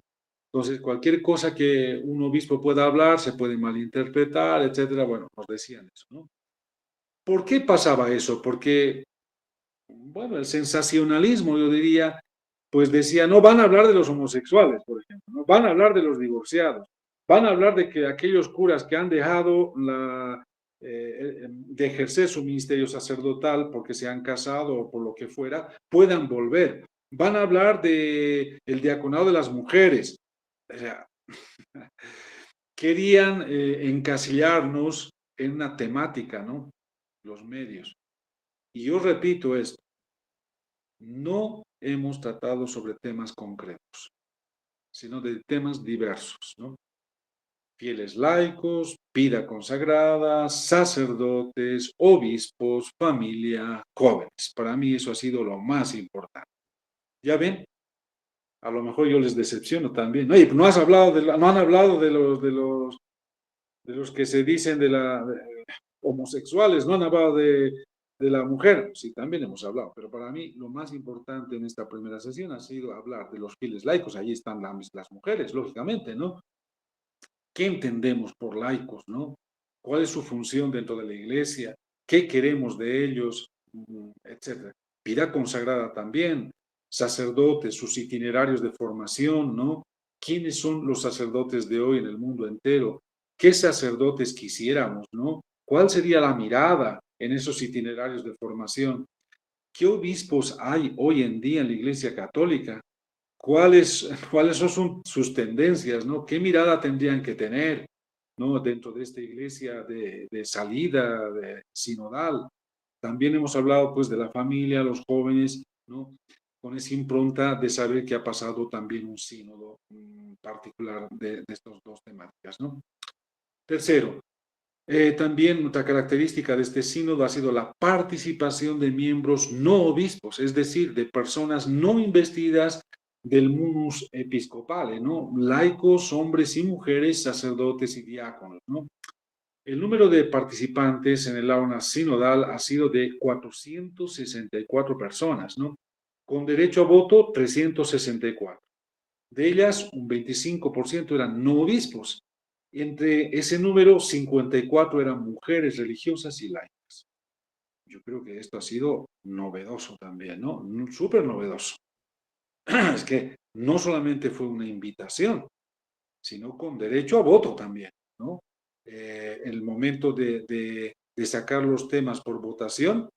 Entonces, cualquier cosa que un obispo pueda hablar se puede malinterpretar, etcétera. Bueno, nos decían eso, ¿no? ¿Por qué pasaba eso? Porque, bueno, el sensacionalismo, yo diría, pues decía, no van a hablar de los homosexuales, por ejemplo, no van a hablar de los divorciados, van a hablar de que aquellos curas que han dejado de ejercer su ministerio sacerdotal porque se han casado o por lo que fuera, puedan volver. Van a hablar de el diaconado de las mujeres. O sea, querían encasillarnos en una temática, ¿no? Los medios. Y yo repito esto, no hemos tratado sobre temas concretos, sino de temas diversos, ¿no? Fieles laicos, vida consagrada, sacerdotes, obispos, familia, jóvenes. Para mí eso ha sido lo más importante. ¿Ya ven? A lo mejor yo les decepciono también. Oye, no has hablado no han hablado de los que se dicen homosexuales, no han hablado de la mujer. Sí, también hemos hablado, pero para mí lo más importante en esta primera sesión ha sido hablar de los fieles laicos. Allí están las mujeres, lógicamente, ¿no? ¿Qué entendemos por laicos, no? ¿Cuál es su función dentro de la Iglesia? ¿Qué queremos de ellos? Etcétera. Vida consagrada también, sacerdotes, sus itinerarios de formación, ¿no? ¿Quiénes son los sacerdotes de hoy en el mundo entero? ¿Qué sacerdotes quisiéramos, no? ¿Cuál sería la mirada en esos itinerarios de formación? ¿Qué obispos hay hoy en día en la Iglesia Católica? ¿cuáles son sus tendencias, ¿no? ¿Qué mirada tendrían que tener, ¿no? Dentro de esta iglesia de salida, de sinodal? También hemos hablado, pues, de la familia, los jóvenes, ¿no? Con esa impronta de saber que ha pasado también un sínodo particular de estas dos temáticas, ¿no? Tercero, también otra característica de este sínodo ha sido la participación de miembros no obispos, es decir, de personas no investidas del munus episcopale, ¿no? Laicos, hombres y mujeres, sacerdotes y diáconos, ¿no? El número de participantes en el aula sinodal ha sido de 464 personas, ¿no? Con derecho a voto, 364. De ellas, un 25% eran no obispos. Entre ese número, 54 eran mujeres religiosas y laicas. Yo creo que esto ha sido novedoso también, ¿no? Súper novedoso. Es que no solamente fue una invitación, sino con derecho a voto también, ¿no? El momento de sacar los temas por votación,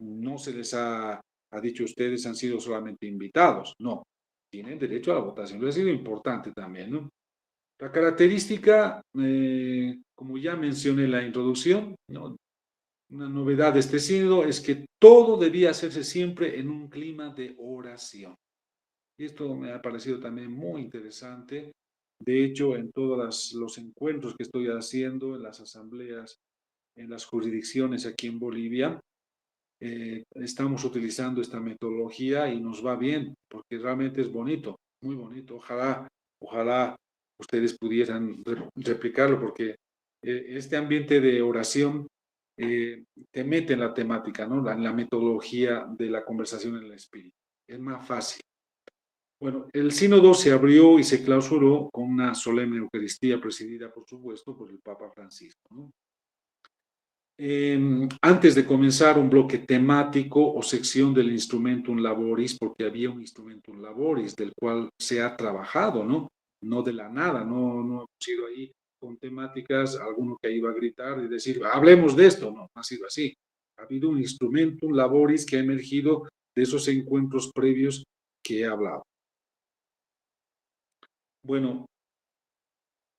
no se les ha dicho ustedes han sido solamente invitados, no, tienen derecho a la votación, eso ha sido importante también, ¿no? La característica, como ya mencioné en la introducción, ¿no? Una novedad de este sínodo es que todo debía hacerse siempre en un clima de oración. Y esto me ha parecido también muy interesante. De hecho, en todos los encuentros que estoy haciendo, en las asambleas, en las jurisdicciones aquí en Bolivia, estamos utilizando esta metodología y nos va bien, porque realmente es bonito, muy bonito. Ojalá ustedes pudieran replicarlo, porque este ambiente de oración te mete en la temática, ¿no? En la metodología de la conversación en el espíritu. Es más fácil. Bueno, el sínodo se abrió y se clausuró con una solemne Eucaristía presidida, por supuesto, por el Papa Francisco, ¿no? Antes de comenzar un bloque temático o sección del Instrumentum Laboris, porque había un Instrumentum Laboris del cual se ha trabajado, ¿no? No de la nada, no hemos ido ahí con temáticas, alguno que iba a gritar y decir, hablemos de esto, no ha sido así. Ha habido un Instrumentum Laboris que ha emergido de esos encuentros previos que he hablado. Bueno,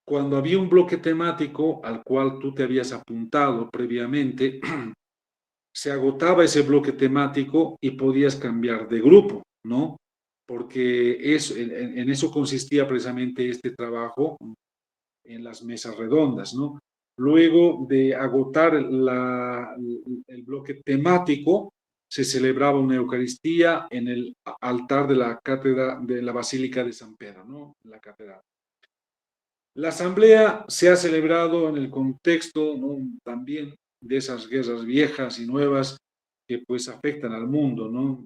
cuando había un bloque temático al cual tú te habías apuntado previamente, se agotaba ese bloque temático y podías cambiar de grupo, ¿no? Porque en eso consistía precisamente este trabajo en las mesas redondas, ¿no? Luego de agotar el bloque temático, se celebraba una Eucaristía en el altar de la cátedra de la Basílica de San Pedro, ¿no? La catedral. La asamblea se ha celebrado en el contexto, ¿no? También de esas guerras viejas y nuevas que pues afectan al mundo, ¿no?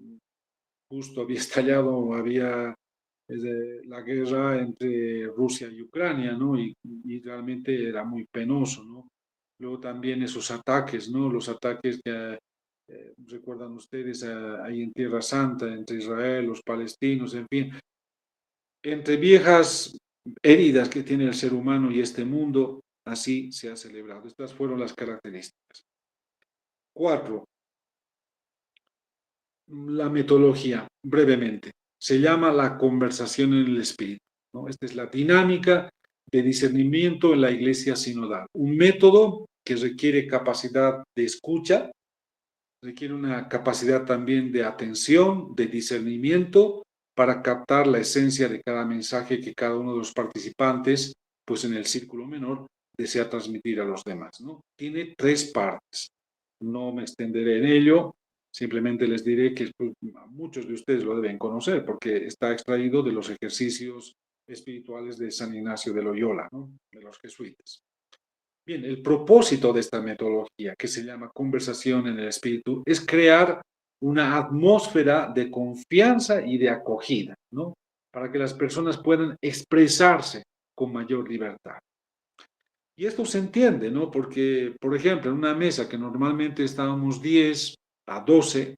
Justo había estallado, la guerra entre Rusia y Ucrania, ¿no? Y realmente era muy penoso, ¿no? Luego también esos ataques, ¿no? Los ataques que recuerdan ustedes ahí en Tierra Santa, entre Israel, los palestinos, en fin, entre viejas heridas que tiene el ser humano y este mundo, así se ha celebrado. Estas fueron las características. 4. La metodología, brevemente. Se llama la conversación en el espíritu, ¿no? Esta es la dinámica de discernimiento en la iglesia sinodal. Un método que requiere capacidad de escucha, requiere una capacidad también de atención, de discernimiento, para captar la esencia de cada mensaje que cada uno de los participantes, pues en el círculo menor, desea transmitir a los demás, ¿no? Tiene 3 partes. No me extenderé en ello, simplemente les diré que muchos de ustedes lo deben conocer porque está extraído de los ejercicios espirituales de San Ignacio de Loyola, ¿no? De los jesuitas. Bien, el propósito de esta metodología, que se llama conversación en el espíritu, es crear una atmósfera de confianza y de acogida, ¿no? Para que las personas puedan expresarse con mayor libertad. Y esto se entiende, ¿no? Porque, por ejemplo, en una mesa que normalmente estábamos 10 a 12,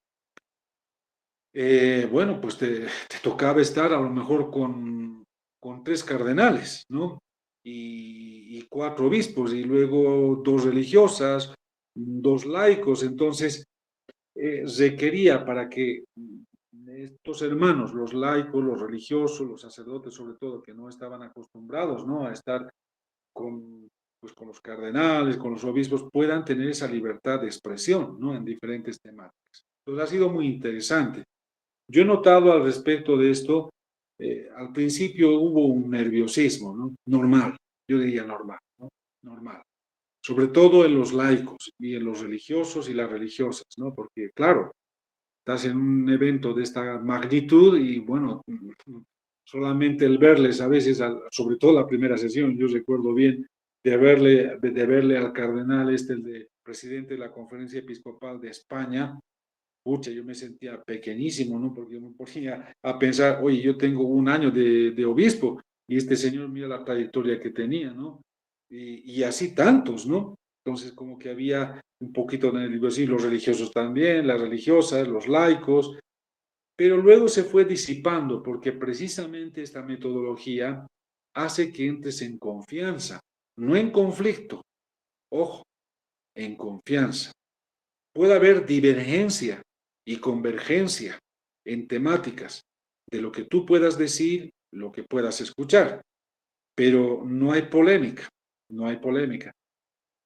bueno, pues te tocaba estar a lo mejor con 3 cardenales, ¿no? Y 4 obispos, y luego 2 religiosas, 2 laicos. Entonces, requería para que estos hermanos, los laicos, los religiosos, los sacerdotes sobre todo, que no estaban acostumbrados, ¿no?, a estar con, pues, con los cardenales, con los obispos, puedan tener esa libertad de expresión, ¿no?, en diferentes temáticas. Entonces ha sido muy interesante. Yo he notado al respecto de esto, al principio hubo un nerviosismo, ¿no?, normal, yo diría normal, ¿no?, normal, sobre todo en los laicos y en los religiosos y las religiosas, ¿no?, porque claro, estás en un evento de esta magnitud y bueno, solamente el verles a veces, sobre todo la primera sesión, yo recuerdo bien de verle al cardenal el de presidente de la Conferencia Episcopal de España. Pucha, yo me sentía pequeñísimo, ¿no? Porque yo me ponía a pensar, oye, yo tengo un año de obispo y este señor mira la trayectoria que tenía, ¿no? Y así tantos, ¿no? Entonces como que había un poquito de nerviosismo, los religiosos también, las religiosas, los laicos, pero luego se fue disipando porque precisamente esta metodología hace que entres en confianza, no en conflicto, ojo, en confianza. Puede haber divergencia y convergencia en temáticas de lo que tú puedas decir, lo que puedas escuchar, pero no hay polémica, no hay polémica.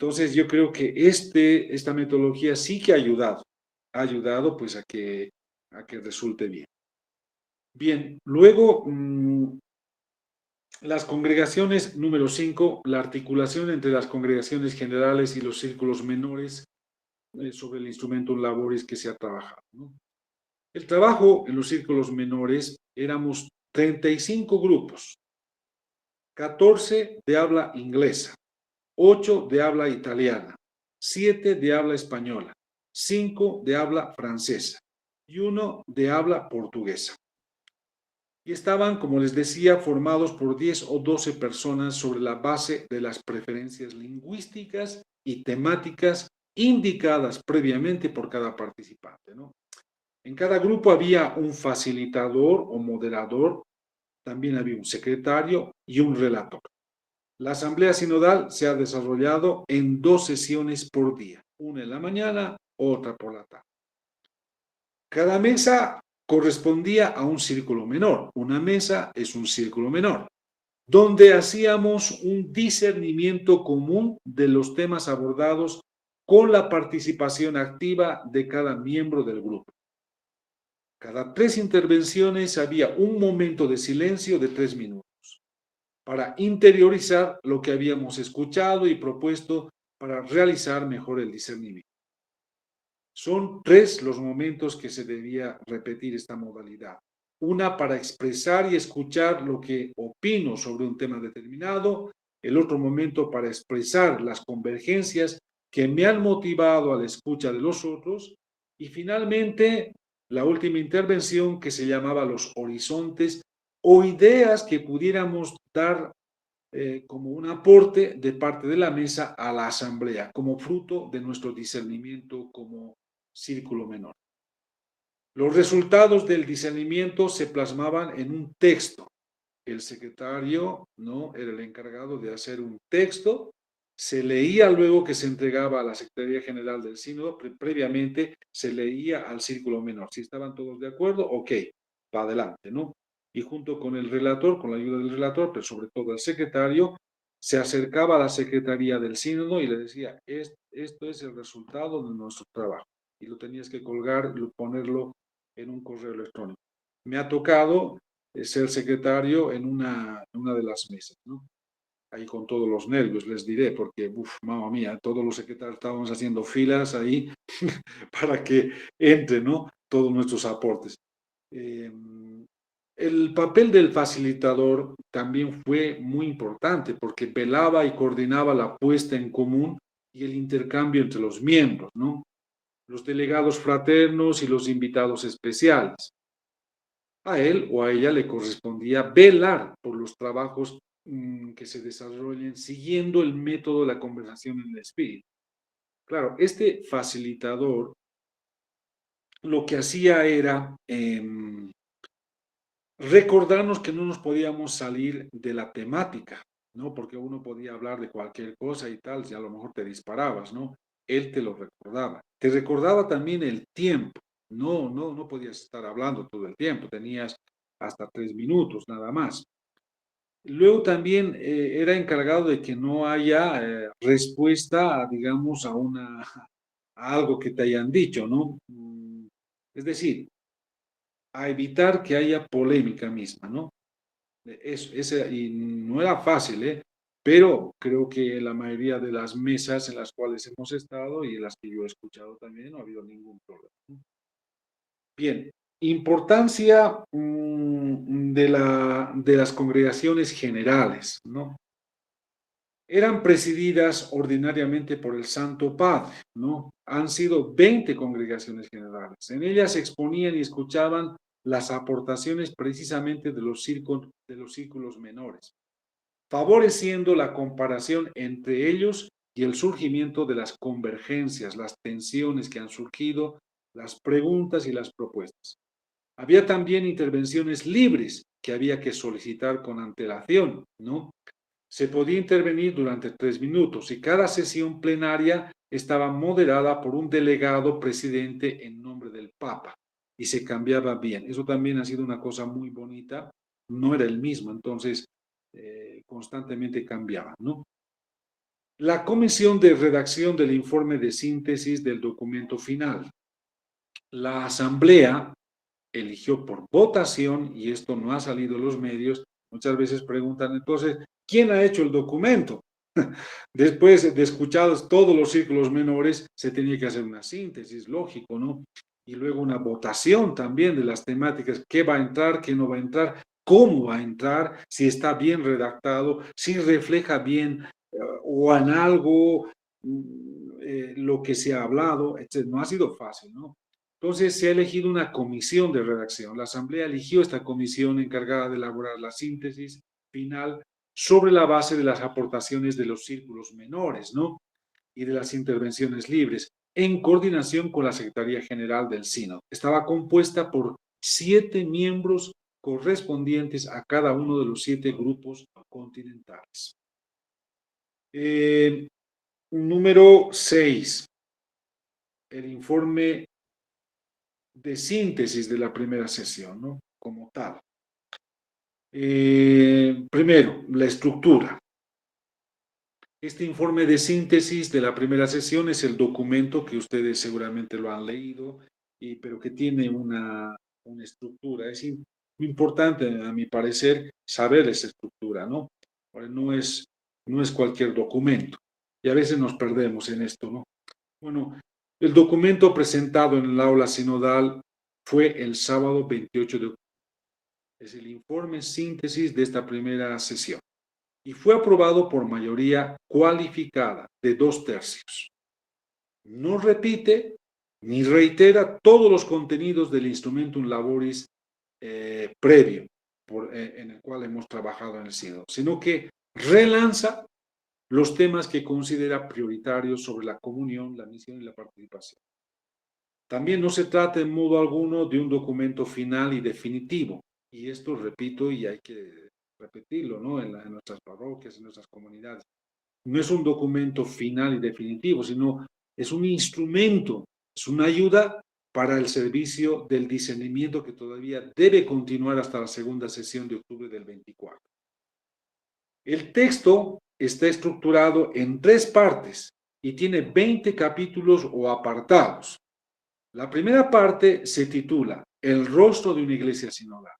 Entonces yo creo que esta metodología sí que ha ayudado pues a que resulte bien. Bien, luego las congregaciones, número 5, la articulación entre las congregaciones generales y los círculos menores sobre el instrumentum laboris que se ha trabajado, ¿no? El trabajo en los círculos menores éramos 35 grupos, 14 de habla inglesa, 8 de habla italiana, 7 de habla española, 5 de habla francesa y 1 de habla portuguesa. Y estaban, como les decía, formados por 10 o 12 personas sobre la base de las preferencias lingüísticas y temáticas indicadas previamente por cada participante, ¿no? En cada grupo había un facilitador o moderador, también había un secretario y un relator. La asamblea sinodal se ha desarrollado en 2 sesiones por día, una en la mañana, otra por la tarde. Cada mesa correspondía a un círculo menor. Una mesa es un círculo menor, donde hacíamos un discernimiento común de los temas abordados con la participación activa de cada miembro del grupo. Cada 3 intervenciones había un momento de silencio de 3 minutos para interiorizar lo que habíamos escuchado y propuesto para realizar mejor el discernimiento. Son 3 los momentos que se debía repetir esta modalidad. Una para expresar y escuchar lo que opino sobre un tema determinado, el otro momento para expresar las convergencias que me han motivado a la escucha de los otros y finalmente la última intervención que se llamaba los horizontes o ideas que pudiéramos dar como un aporte de parte de la mesa a la asamblea, como fruto de nuestro discernimiento como círculo menor. Los resultados del discernimiento se plasmaban en un texto. El secretario, ¿no?, era el encargado de hacer un texto, se leía luego que se entregaba a la Secretaría General del Sínodo, previamente se leía al círculo menor. Si estaban todos de acuerdo, ok, para adelante, ¿no? Y junto con el relator, con la ayuda del relator, pero sobre todo el secretario, se acercaba a la Secretaría del Sínodo y le decía, esto es el resultado de nuestro trabajo. Y lo tenías que colgar, ponerlo en un correo electrónico. Me ha tocado ser secretario en una de las mesas, ¿no? Ahí con todos los nervios, les diré, porque, mamma mía, todos los secretarios estábamos haciendo filas ahí para que entren, ¿no?, todos nuestros aportes. El papel del facilitador también fue muy importante porque velaba y coordinaba la puesta en común y el intercambio entre los miembros, ¿no?, los delegados fraternos y los invitados especiales. A él o a ella le correspondía velar por los trabajos que se desarrollen siguiendo el método de la conversación en el espíritu. Claro, este facilitador lo que hacía era recordarnos que no nos podíamos salir de la temática, ¿no? Porque uno podía hablar de cualquier cosa y tal, si a lo mejor te disparabas, ¿no? Él te lo recordaba. Te recordaba también el tiempo. No podías estar hablando todo el tiempo, tenías hasta 3 minutos nada más. Luego también era encargado de que no haya respuesta, digamos, a algo que te hayan dicho, ¿no? Es decir, a evitar que haya polémica misma, ¿no? Y no era fácil, ¿eh? Pero creo que en la mayoría de las mesas en las cuales hemos estado y en las que yo he escuchado también no ha habido ningún problema, ¿no? Bien, importancia de las congregaciones generales, ¿no? Eran presididas ordinariamente por el Santo Padre, ¿no? Han sido 20 congregaciones generales. En ellas se exponían y escuchaban las aportaciones precisamente de los círculos menores, favoreciendo la comparación entre ellos y el surgimiento de las convergencias, las tensiones que han surgido, las preguntas y las propuestas. Había también intervenciones libres que había que solicitar con antelación, ¿no? Se podía intervenir durante 3 minutos y cada sesión plenaria estaba moderada por un delegado presidente en nombre del Papa y se cambiaba bien. Eso también ha sido una cosa muy bonita, no era el mismo, entonces constantemente cambiaba, ¿no? La comisión de redacción del informe de síntesis del documento final. La asamblea eligió por votación, y esto no ha salido en los medios, muchas veces preguntan entonces, ¿quién ha hecho el documento? Después de escuchados todos los círculos menores, se tenía que hacer una síntesis, lógico, ¿no? Y luego una votación también de las temáticas, qué va a entrar, qué no va a entrar, cómo va a entrar, si está bien redactado, si refleja bien o en algo lo que se ha hablado, etc. No ha sido fácil, ¿no? Entonces se ha elegido una comisión de redacción. La Asamblea eligió esta comisión encargada de elaborar la síntesis final sobre la base de las aportaciones de los círculos menores, ¿no? Y de las intervenciones libres, en coordinación con la Secretaría General del Sínodo. Estaba compuesta por 7 miembros correspondientes a cada uno de los 7 grupos continentales. Número 6. El informe de síntesis de la primera sesión, ¿no? Como tal. Primero, la estructura. Este informe de síntesis de la primera sesión es el documento que ustedes seguramente lo han leído, pero que tiene una estructura. Es importante, a mi parecer, saber esa estructura, ¿no? No es cualquier documento. Y a veces nos perdemos en esto, ¿no? Bueno, el documento presentado en el aula sinodal fue el sábado 28 de octubre. Es el informe síntesis de esta primera sesión y fue aprobado por mayoría cualificada de 2/3. No repite ni reitera todos los contenidos del Instrumentum Laboris previo en el cual hemos trabajado en el sínodo, sino que relanza los temas que considera prioritarios sobre la comunión, la misión y la participación. También no se trata en modo alguno de un documento final y definitivo, y esto repito y hay que repetirlo, ¿no? En nuestras parroquias, en nuestras comunidades. No es un documento final y definitivo, sino es un instrumento, es una ayuda para el servicio del discernimiento que todavía debe continuar hasta la segunda sesión de octubre del 24. El texto está estructurado en 3 partes y tiene 20 capítulos o apartados. La primera parte se titula El rostro de una iglesia sinodal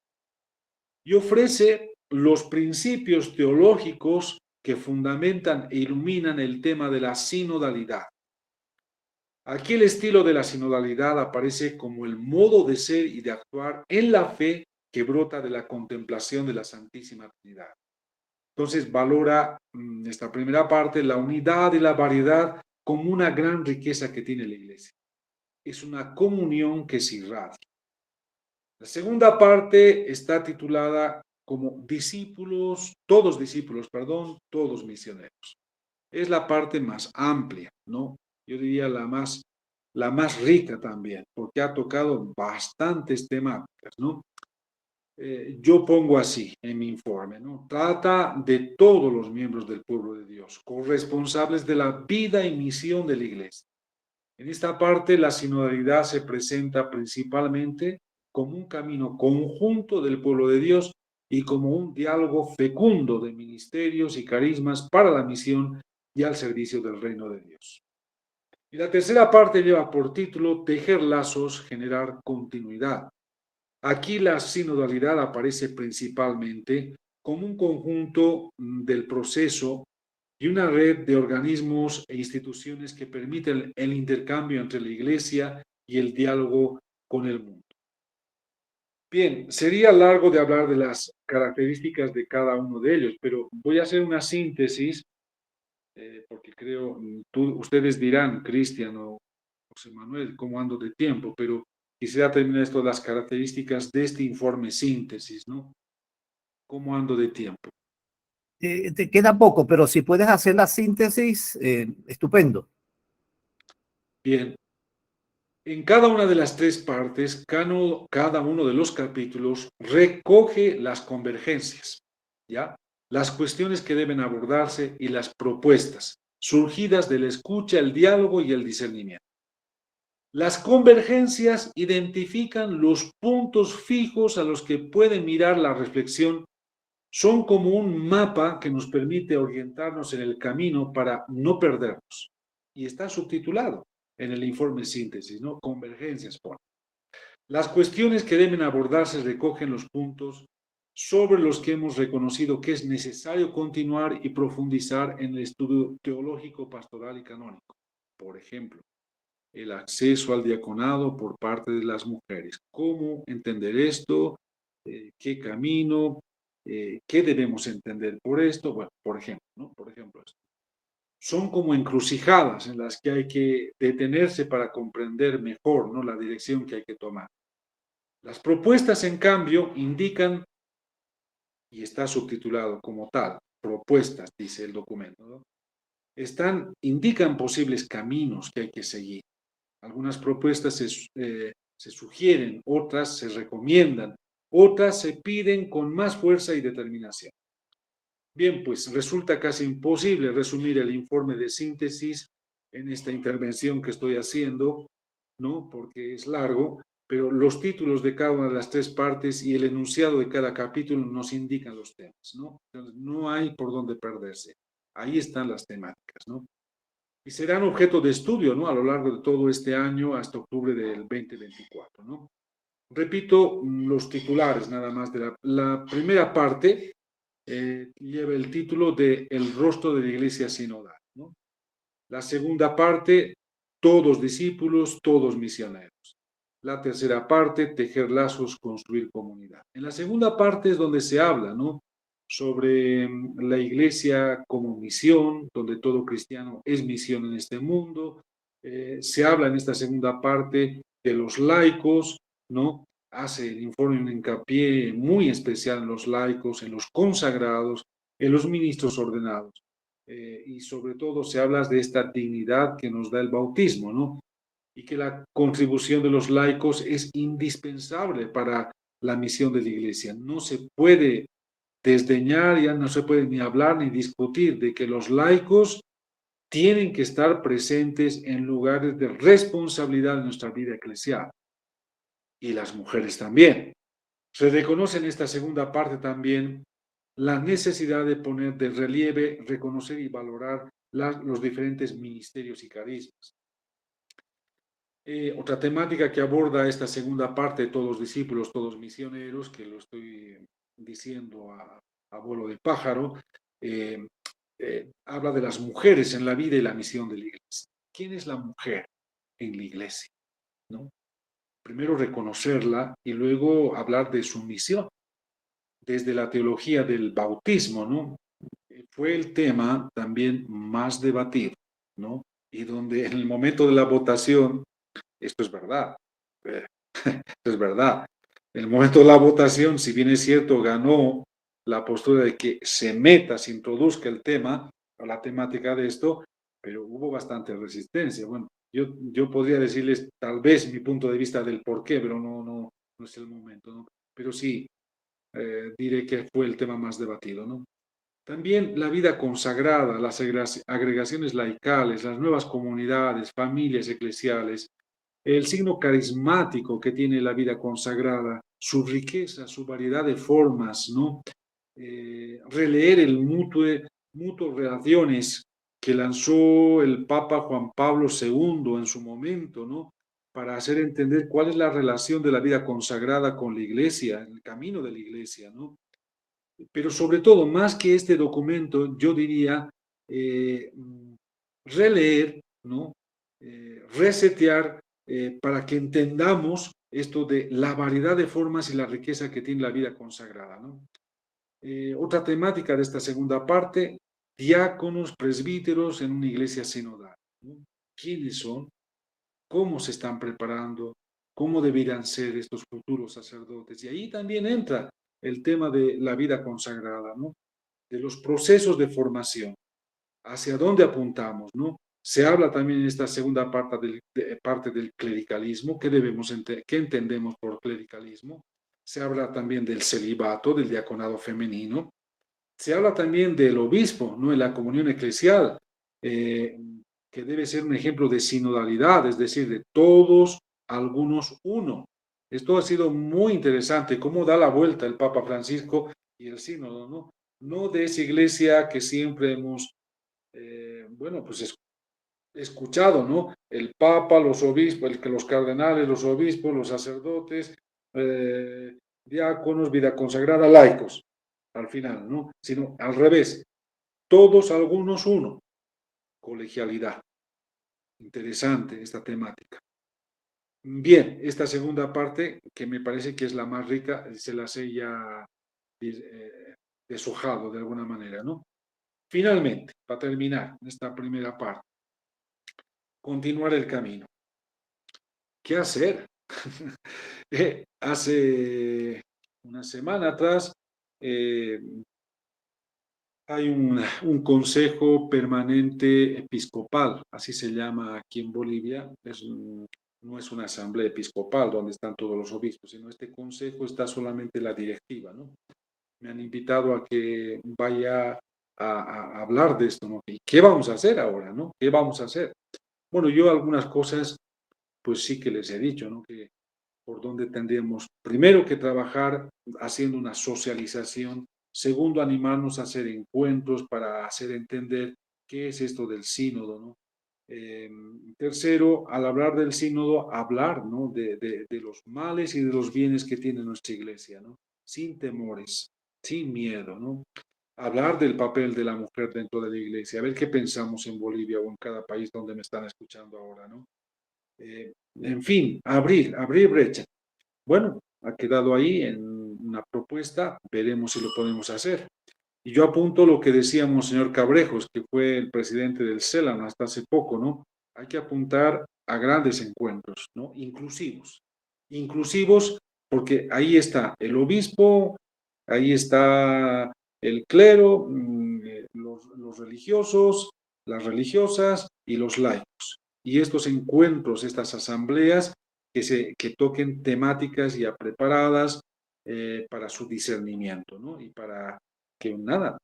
y ofrece los principios teológicos que fundamentan e iluminan el tema de la sinodalidad. Aquí el estilo de la sinodalidad aparece como el modo de ser y de actuar en la fe que brota de la contemplación de la Santísima Trinidad. Entonces valora esta primera parte la unidad y la variedad como una gran riqueza que tiene la iglesia. Es una comunión que se irradia. La segunda parte está titulada como todos misioneros. Es la parte más amplia, ¿no? Yo diría la más rica también, porque ha tocado bastantes temáticas, ¿no? Yo pongo así en mi informe, ¿no? Trata de todos los miembros del pueblo de Dios, corresponsables de la vida y misión de la iglesia. En esta parte, la sinodalidad se presenta principalmente como un camino conjunto del pueblo de Dios y como un diálogo fecundo de ministerios y carismas para la misión y al servicio del reino de Dios. Y la tercera parte lleva por título Tejer lazos, generar continuidad. Aquí la sinodalidad aparece principalmente como un conjunto del proceso y una red de organismos e instituciones que permiten el intercambio entre la Iglesia y el diálogo con el mundo. Bien, sería largo de hablar de las características de cada uno de ellos, pero voy a hacer una síntesis, porque creo, ustedes dirán, Cristian o José Manuel, cómo ando de tiempo, pero quisiera terminar esto, las características de este informe síntesis, ¿no? ¿Cómo ando de tiempo? Te queda poco, pero si puedes hacer la síntesis, estupendo. Bien, en cada una de las tres partes, cada uno de los capítulos recoge las convergencias, ¿ya? Las cuestiones que deben abordarse y las propuestas, surgidas de la escucha, el diálogo y el discernimiento. Las convergencias identifican los puntos fijos a los que puede mirar la reflexión. Son como un mapa que nos permite orientarnos en el camino para no perdernos. Y está subtitulado en el informe síntesis, ¿no? Convergencias pone. Las cuestiones que deben abordarse recogen los puntos sobre los que hemos reconocido que es necesario continuar y profundizar en el estudio teológico, pastoral y canónico. Por ejemplo, el acceso al diaconado por parte de las mujeres. ¿Cómo entender esto? ¿Qué camino? ¿Qué debemos entender por esto? Bueno, por ejemplo, ¿no? Por ejemplo, esto. Son como encrucijadas en las que hay que detenerse para comprender mejor, ¿no? La dirección que hay que tomar. Las propuestas, en cambio, indican, y está subtitulado como tal, propuestas, dice el documento, ¿no? Indican posibles caminos que hay que seguir. Algunas propuestas se sugieren, otras se recomiendan, otras se piden con más fuerza y determinación. Bien, pues resulta casi imposible resumir el informe de síntesis en esta intervención que estoy haciendo, ¿no? Porque es largo, pero los títulos de cada una de las tres partes y el enunciado de cada capítulo nos indican los temas, ¿no? Entonces, no hay por dónde perderse. Ahí están las temáticas, ¿no? Y serán objeto de estudio, ¿no? A lo largo de todo este año hasta octubre del 2024, ¿no? Repito los titulares nada más de la primera parte. Lleva el título de El rostro de la Iglesia sinodal, ¿no? La segunda parte, todos discípulos, todos misioneros. La tercera parte, tejer lazos, construir comunidad. En la segunda parte es donde se habla, ¿no? Sobre la Iglesia como misión, donde todo cristiano es misión en este mundo. Se habla en esta segunda parte de los laicos, ¿no? Hace el informe un hincapié muy especial en los laicos, en los consagrados, en los ministros ordenados. Y sobre todo se habla de esta dignidad que nos da el bautismo, ¿no? Y que la contribución de los laicos es indispensable para la misión de la Iglesia. No se puede desdeñar, ya no se puede ni hablar ni discutir de que los laicos tienen que estar presentes en lugares de responsabilidad en nuestra vida eclesial. Y las mujeres también. Se reconoce en esta segunda parte también la necesidad de poner de relieve, reconocer y valorar los diferentes ministerios y carismas. Otra temática que aborda esta segunda parte de todos discípulos, todos misioneros, que lo estoy diciendo a vuelo de pájaro, habla de las mujeres en la vida y la misión de la Iglesia. ¿Quién es la mujer en la Iglesia? ¿No? Primero reconocerla y luego hablar de su misión. Desde la teología del bautismo, ¿no? Fue el tema también más debatido, ¿no? Y donde en el momento de la votación, esto es verdad, esto es verdad, en el momento de la votación, si bien es cierto, ganó la postura de que se introduzca el tema o la temática de esto, pero hubo bastante resistencia. Bueno, yo podría decirles tal vez mi punto de vista del por qué, pero no es el momento, ¿no? Pero sí, diré que fue el tema más debatido, ¿no? También la vida consagrada, las agregaciones laicales, las nuevas comunidades, familias eclesiales, el signo carismático que tiene la vida consagrada, su riqueza, su variedad de formas, ¿no? Releer el mutuo relaciones que lanzó el Papa Juan Pablo II en su momento, ¿no? Para hacer entender cuál es la relación de la vida consagrada con la Iglesia, el camino de la Iglesia, ¿no? Pero sobre todo, más que este documento, yo diría releer, ¿no? Resetear para que entendamos esto de la variedad de formas y la riqueza que tiene la vida consagrada, ¿no? Otra temática de esta segunda parte, diáconos, presbíteros en una iglesia sinodal, ¿no? ¿Quiénes son? ¿Cómo se están preparando? ¿Cómo deberían ser estos futuros sacerdotes? Y ahí también entra el tema de la vida consagrada, ¿no? De los procesos de formación, hacia dónde apuntamos, ¿no? Se habla también en esta segunda parte del clericalismo, qué entendemos por clericalismo. Se habla también del celibato, del diaconado femenino. Se habla también del obispo, ¿no? En la comunión eclesial, que debe ser un ejemplo de sinodalidad, es decir, de todos, algunos, uno. Esto ha sido muy interesante, cómo da la vuelta el Papa Francisco y el sínodo, ¿no? No de esa iglesia que siempre hemos, bueno, pues escuchado, ¿no? El Papa, los obispos, los cardenales, los obispos, los sacerdotes, diáconos, vida consagrada, laicos, al final, ¿no? Sino al revés, todos, algunos, uno. Colegialidad. Interesante esta temática. Bien, esta segunda parte, que me parece que es la más rica, se las he ya deshojado de alguna manera, ¿no? Finalmente, para terminar esta primera parte, continuar el camino. ¿Qué hacer? Hace una semana atrás hay un consejo permanente episcopal, así se llama aquí en Bolivia. No es una asamblea episcopal donde están todos los obispos, sino este consejo está solamente la directiva, ¿no? Me han invitado a que vaya a hablar de esto, ¿no? ¿Y qué vamos a hacer ahora, no? ¿Qué vamos a hacer? Bueno, yo algunas cosas, pues sí que les he dicho, ¿no? Que por dónde tendríamos, primero, que trabajar haciendo una socialización, segundo, animarnos a hacer encuentros para hacer entender qué es esto del sínodo, ¿no? Tercero, al hablar del sínodo, hablar, ¿no? de los males y de los bienes que tiene nuestra iglesia, ¿no? Sin temores, sin miedo, ¿no? Hablar del papel de la mujer dentro de la iglesia, a ver qué pensamos en Bolivia o en cada país donde me están escuchando ahora, ¿no? En fin, abrir brecha. Bueno, ha quedado ahí en una propuesta, veremos si lo podemos hacer. Y yo apunto lo que decía Monseñor Cabrejos, que fue el presidente del CELAM hasta hace poco, ¿no? Hay que apuntar a grandes encuentros, ¿no? Inclusivos. Inclusivos porque ahí está el obispo, ahí está el clero, los religiosos, las religiosas y los laicos. Y estos encuentros, estas asambleas, que toquen temáticas ya preparadas para su discernimiento, ¿no? Y para que nada,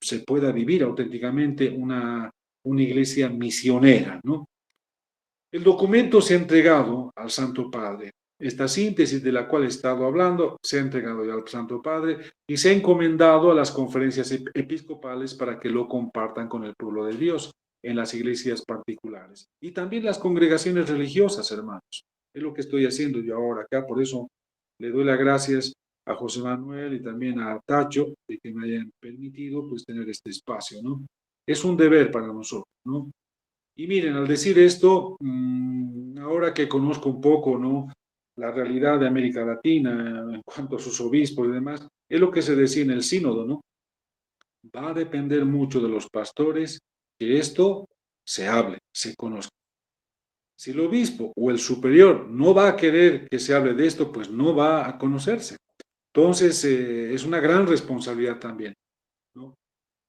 se pueda vivir auténticamente una iglesia misionera, ¿no? El documento se ha entregado al Santo Padre. Esta síntesis de la cual he estado hablando se ha entregado ya al Santo Padre y se ha encomendado a las conferencias episcopales para que lo compartan con el pueblo de Dios en las iglesias particulares. Y también las congregaciones religiosas, hermanos. Es lo que estoy haciendo yo ahora acá, por eso le doy las gracias a José Manuel y también a Tacho de que me hayan permitido pues tener este espacio, ¿no? Es un deber para nosotros, ¿no? Y miren, al decir esto, ahora que conozco un poco, ¿no? La realidad de América Latina en cuanto a sus obispos y demás, es lo que se decía en el sínodo, ¿no? Va a depender mucho de los pastores que esto se hable, se conozca. Si el obispo o el superior no va a querer que se hable de esto, pues no va a conocerse. Entonces, es una gran responsabilidad también, ¿no?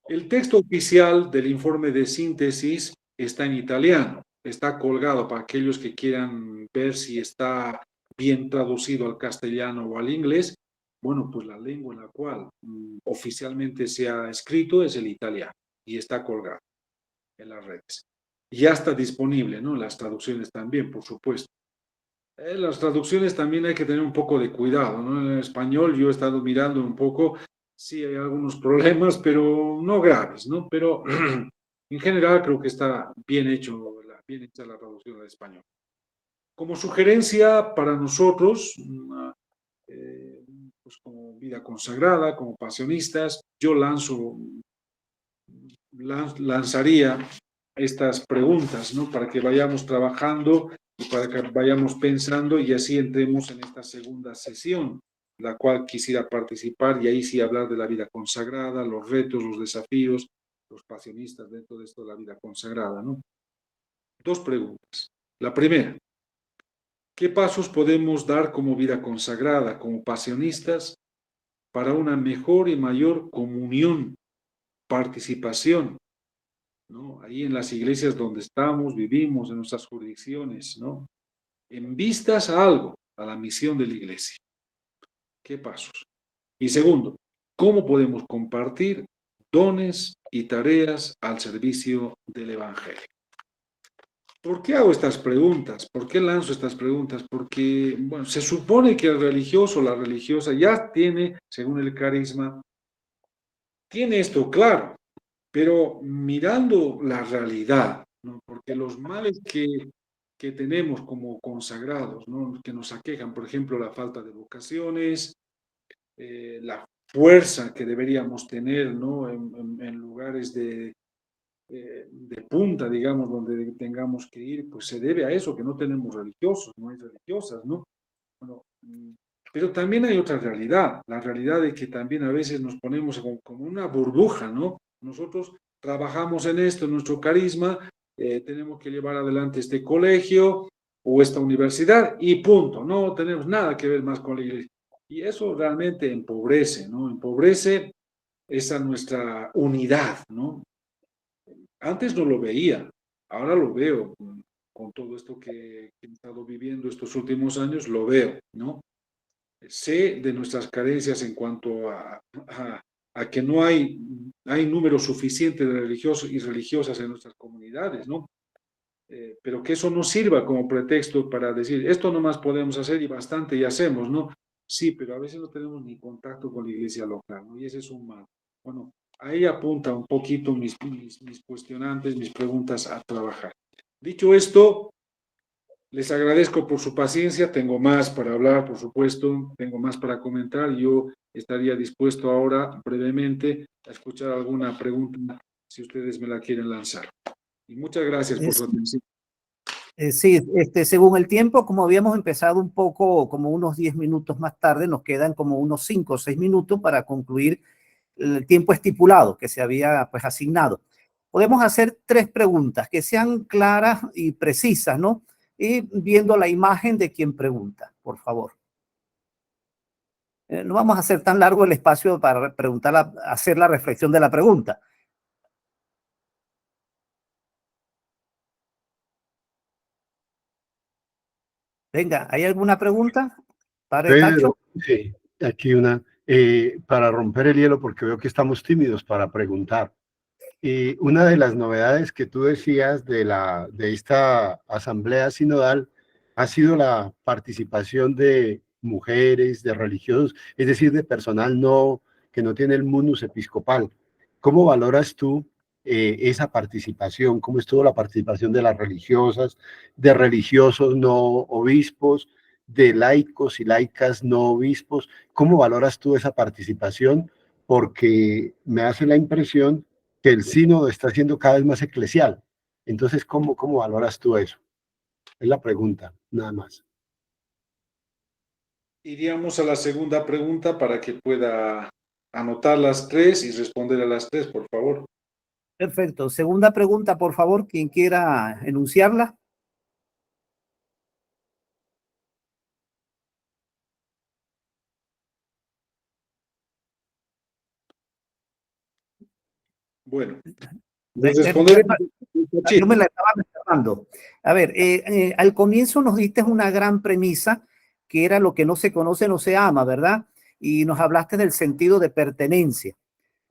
El texto oficial del informe de síntesis está en italiano, está colgado para aquellos que quieran ver si está bien traducido al castellano o al inglés, Bueno, pues la lengua en la cual oficialmente se ha escrito es el italiano y está colgado en las redes. Ya está disponible, ¿no? Las traducciones también, por supuesto. Las traducciones también hay que tener un poco de cuidado, ¿no? En el español yo he estado mirando un poco, sí hay algunos problemas, pero no graves, ¿no? Pero en general creo que está bien hecho, bien hecha la traducción al español. Como sugerencia para nosotros, pues como vida consagrada, como pasionistas, yo lanzaría estas preguntas, ¿no? Para que vayamos trabajando y para que vayamos pensando y así entremos en esta segunda sesión, la cual quisiera participar y ahí sí hablar de la vida consagrada, los retos, los desafíos, los pasionistas dentro de esto de la vida consagrada, ¿no? Dos preguntas. La primera, ¿qué pasos podemos dar como vida consagrada, como pasionistas, para una mejor y mayor comunión, participación, ¿no? Ahí en las iglesias donde estamos, vivimos, en nuestras jurisdicciones, ¿no? En vistas a algo, a la misión de la iglesia. ¿Qué pasos? Y segundo, ¿cómo podemos compartir dones y tareas al servicio del Evangelio? ¿Por qué hago estas preguntas? ¿Por qué lanzo estas preguntas? Porque, bueno, se supone que el religioso, la religiosa, ya tiene, según el carisma, tiene esto claro, pero mirando la realidad, ¿no? Porque los males que tenemos como consagrados, ¿no? Que nos aquejan, por ejemplo, la falta de vocaciones, la fuerza que deberíamos tener, ¿no? En lugares de punta, digamos, donde tengamos que ir, pues se debe a eso, que no tenemos religiosos, no hay religiosas, ¿no? Bueno, pero también hay otra realidad, la realidad de que también a veces nos ponemos como una burbuja, ¿no? Nosotros trabajamos en esto, en nuestro carisma, tenemos que llevar adelante este colegio o esta universidad y punto, no tenemos nada que ver más con la iglesia. Y eso realmente empobrece, ¿no? Empobrece esa nuestra unidad, ¿no? Antes no lo veía, ahora lo veo, con todo esto que he estado viviendo estos últimos años, lo veo, ¿no? Sé de nuestras carencias en cuanto a que no hay número suficiente de religiosos y religiosas en nuestras comunidades, ¿no? Pero que eso no sirva como pretexto para decir, esto nomás podemos hacer y bastante y hacemos, ¿no? Sí, pero a veces no tenemos ni contacto con la iglesia local, ¿no? Y ese es un mal. Bueno, ahí apunta un poquito mis cuestionantes, mis preguntas a trabajar. Dicho esto, les agradezco por su paciencia, tengo más para hablar, por supuesto, tengo más para comentar. Yo estaría dispuesto ahora, brevemente, a escuchar alguna pregunta, si ustedes me la quieren lanzar. Y muchas gracias por su atención. Sí, según el tiempo, como habíamos empezado un poco, como unos 10 minutos más tarde, nos quedan como unos 5 o 6 minutos para concluir el tiempo estipulado que se había pues asignado. Podemos hacer 3 preguntas que sean claras y precisas, ¿no? Y viendo la imagen de quien pregunta, por favor. No vamos a hacer tan largo el espacio para preguntar, hacer la reflexión de la pregunta. Venga, ¿hay alguna pregunta? Padre Tacho. Sí, aquí una, para romper el hielo, porque veo que estamos tímidos para preguntar. Una de las novedades que tú decías de esta asamblea sinodal ha sido la participación de mujeres, de religiosos, es decir, de personal que no tiene el munus episcopal. ¿Cómo valoras tú esa participación? ¿Cómo estuvo la participación de las religiosas, de religiosos no obispos, de laicos y laicas no obispos? ¿Cómo valoras tú esa participación? Porque me hace la impresión que el sínodo está siendo cada vez más eclesial. Entonces, ¿cómo valoras tú eso? Es la pregunta, nada más. Iríamos a la segunda pregunta para que pueda anotar las 3 y responder a las 3, por favor. Perfecto. Segunda pregunta, por favor, quien quiera enunciarla. Bueno, responder. Yo me la estaba reservando. A ver, al comienzo nos diste una gran premisa, que era lo que no se conoce, no se ama, ¿verdad? y nos hablaste del sentido de pertenencia.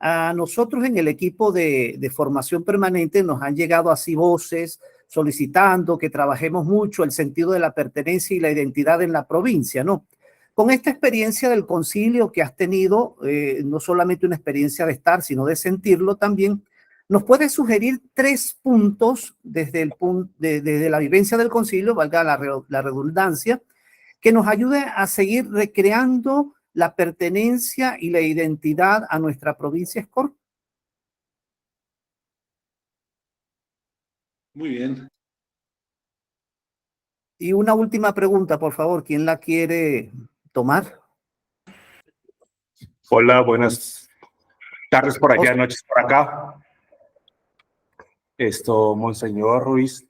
A nosotros en el equipo de formación permanente nos han llegado así voces solicitando que trabajemos mucho el sentido de la pertenencia y la identidad en la provincia, ¿no? Con esta experiencia del concilio que has tenido, no solamente una experiencia de estar, sino de sentirlo también, ¿nos puedes sugerir 3 puntos desde la vivencia del concilio, valga la redundancia, que nos ayude a seguir recreando la pertenencia y la identidad a nuestra provincia Escort? Muy bien. Y una última pregunta, por favor, ¿quién la quiere tomar? Hola, buenas tardes por allá, noches por acá. Monseñor Ruiz.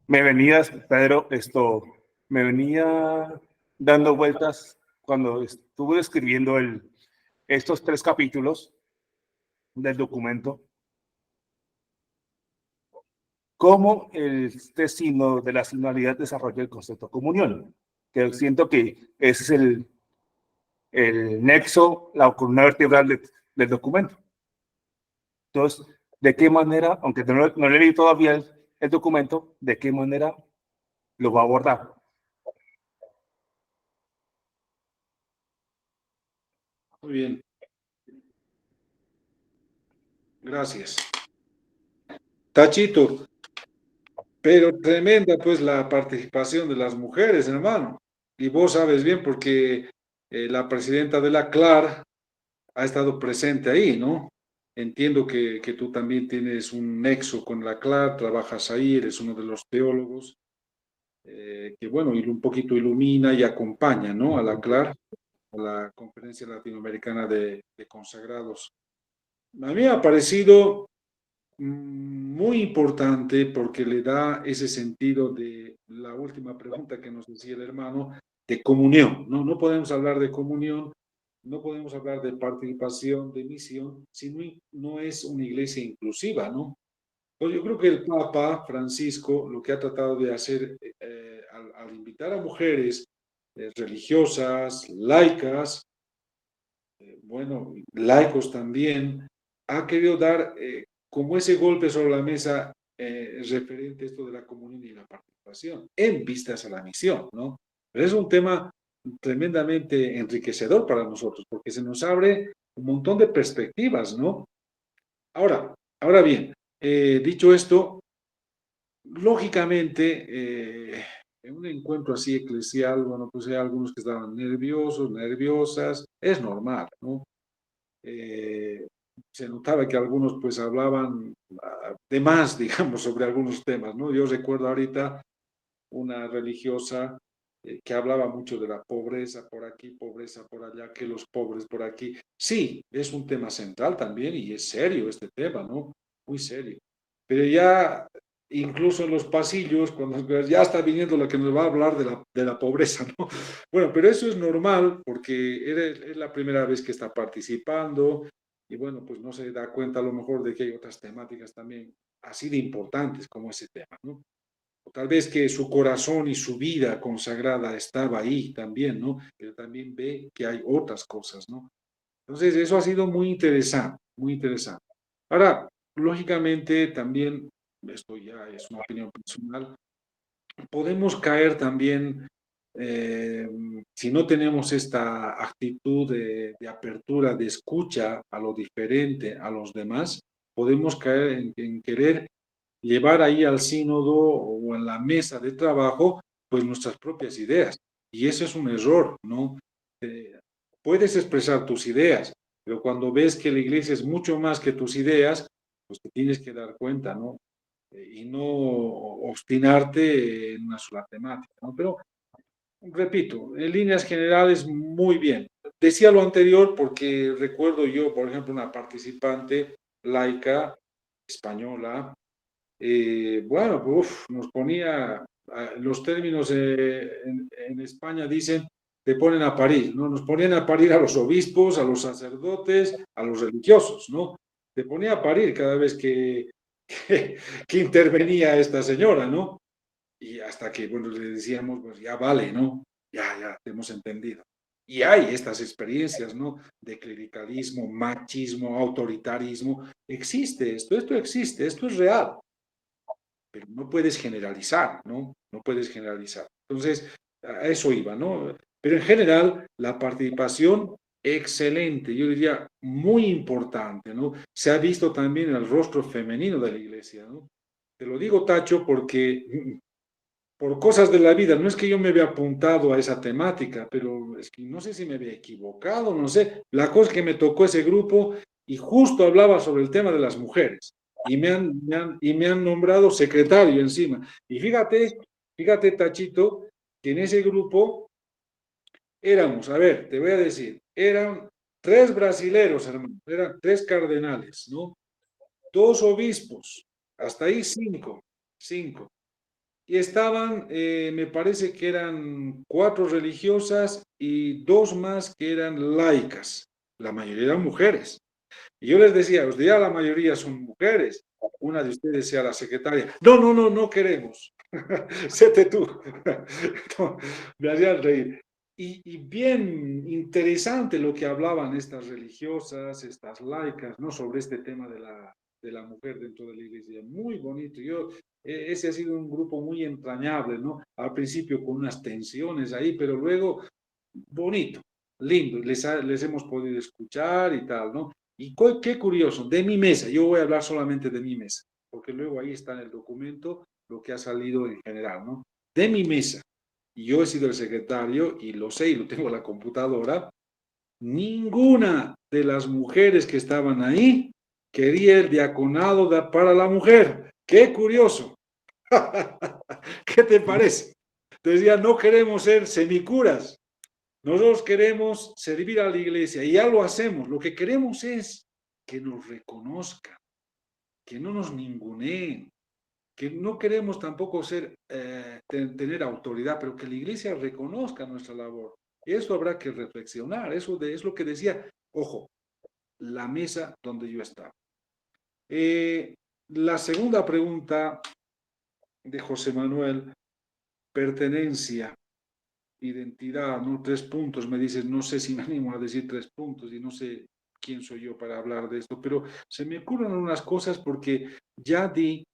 Me venías, Pedro, me venía dando vueltas cuando estuve escribiendo estos 3 capítulos del documento, cómo este signo de la sinodalidad desarrolla el concepto de comunión, que siento que ese es el nexo, la columna vertebral del documento. Entonces, ¿de qué manera, aunque no le leí todavía el documento, de qué manera lo va a abordar? Muy bien. Gracias. Tachito, pero tremenda pues la participación de las mujeres, hermano. Y vos sabes bien porque la presidenta de la CLAR ha estado presente ahí, ¿no? Entiendo que tú también tienes un nexo con la CLAR, trabajas ahí, eres uno de los teólogos que, bueno, un poquito ilumina y acompaña, ¿no? A la CLAR, a la Conferencia Latinoamericana de Consagrados. A mí me ha parecido muy importante porque le da ese sentido de la última pregunta que nos decía el hermano, de comunión, ¿no? No podemos hablar de comunión, no podemos hablar de participación, de misión, si no es una iglesia inclusiva, ¿no? Entonces yo creo que el Papa Francisco lo que ha tratado de hacer al invitar a mujeres religiosas, laicas, bueno, laicos también, ha querido dar como ese golpe sobre la mesa referente a esto de la comunión y la participación, en vistas a la misión, ¿no? Pero es un tema tremendamente enriquecedor para nosotros, porque se nos abre un montón de perspectivas, ¿no? Ahora bien, dicho esto, lógicamente, en un encuentro así eclesial, bueno, pues hay algunos que estaban nerviosos, nerviosas, es normal, ¿no? Se notaba que algunos pues hablaban de más, digamos, sobre algunos temas, ¿no? Yo recuerdo ahorita una religiosa que hablaba mucho de la pobreza por aquí, pobreza por allá, que los pobres por aquí. Sí, es un tema central también y es serio este tema, ¿no? Muy serio. Pero ya, incluso en los pasillos, cuando ya está viniendo la que nos va a hablar de la pobreza, ¿no? Bueno, pero eso es normal porque es la primera vez que está participando y bueno, pues no se da cuenta a lo mejor de que hay otras temáticas también así de importantes como ese tema, ¿no? O tal vez que su corazón y su vida consagrada estaba ahí también, ¿no? Pero también ve que hay otras cosas, ¿no? Entonces, eso ha sido muy interesante, muy interesante. Ahora, lógicamente, también, esto ya es una opinión personal, podemos caer también, si no tenemos esta actitud de apertura, de escucha a lo diferente, a los demás, podemos caer en querer llevar ahí al sínodo o en la mesa de trabajo, pues nuestras propias ideas. Y eso es un error, ¿no? Puedes expresar tus ideas, pero cuando ves que la iglesia es mucho más que tus ideas, pues te tienes que dar cuenta, ¿no? Y no obstinarte en una sola temática, ¿no? Pero, repito, en líneas generales, muy bien. Decía lo anterior porque recuerdo yo, por ejemplo, una participante laica española, bueno, nos ponía, los términos en España dicen, te ponen a parir, ¿no? Nos ponían a parir a los obispos, a los sacerdotes, a los religiosos, ¿no? Te ponía a parir cada vez que intervenía esta señora, ¿no? Y hasta que, bueno, le decíamos, pues ya vale, ¿no? Ya, te hemos entendido. Y hay estas experiencias, ¿no? De clericalismo, machismo, autoritarismo. Existe esto existe, esto es real. Pero no puedes generalizar, ¿no? No puedes generalizar. Entonces, a eso iba, ¿no? Pero en general, la participación, excelente, yo diría muy importante, ¿no? Se ha visto también el rostro femenino de la iglesia, ¿no? Te lo digo, Tacho, porque por cosas de la vida, no es que yo me había apuntado a esa temática, pero es que no sé si me había equivocado, no sé. La cosa es que me tocó ese grupo y justo hablaba sobre el tema de las mujeres y me han nombrado secretario encima. Y fíjate, Tachito, que en ese grupo éramos, a ver, te voy a decir, eran 3 brasileros, hermano, eran 3 cardenales, ¿no? 2 obispos, hasta ahí 5, 5. Y estaban, me parece que eran 4 religiosas y 2 más que eran laicas. La mayoría eran mujeres. Y yo les decía, os diría, la mayoría son mujeres. Una de ustedes sea la secretaria. No queremos. Séte tú. No, me hacían reír. Y bien interesante lo que hablaban estas religiosas, estas laicas, ¿no? Sobre este tema de la mujer dentro de la iglesia. Muy bonito. Ese ha sido un grupo muy entrañable, ¿no? Al principio con unas tensiones ahí, pero luego bonito, lindo. Les hemos podido escuchar y tal, ¿no? Y qué curioso, de mi mesa, yo voy a hablar solamente de mi mesa, porque luego ahí está en el documento lo que ha salido en general, ¿no? De mi mesa, y yo he sido el secretario y lo sé y lo tengo en la computadora, ninguna de las mujeres que estaban ahí quería el diaconado para la mujer. ¡Qué curioso! ¿Qué te parece? Decía, no queremos ser semicuras, nosotros queremos servir a la iglesia y ya lo hacemos. Lo que queremos es que nos reconozcan, que no nos ninguneen, que no queremos tampoco tener autoridad, pero que la iglesia reconozca nuestra labor. Eso habrá que reflexionar, es lo que decía, ojo, la mesa donde yo estaba. La segunda pregunta de José Manuel, pertenencia, identidad, ¿no? 3 puntos, me dices, no sé si me animo a decir 3 puntos y no sé quién soy yo para hablar de esto, pero se me ocurren unas cosas porque ya di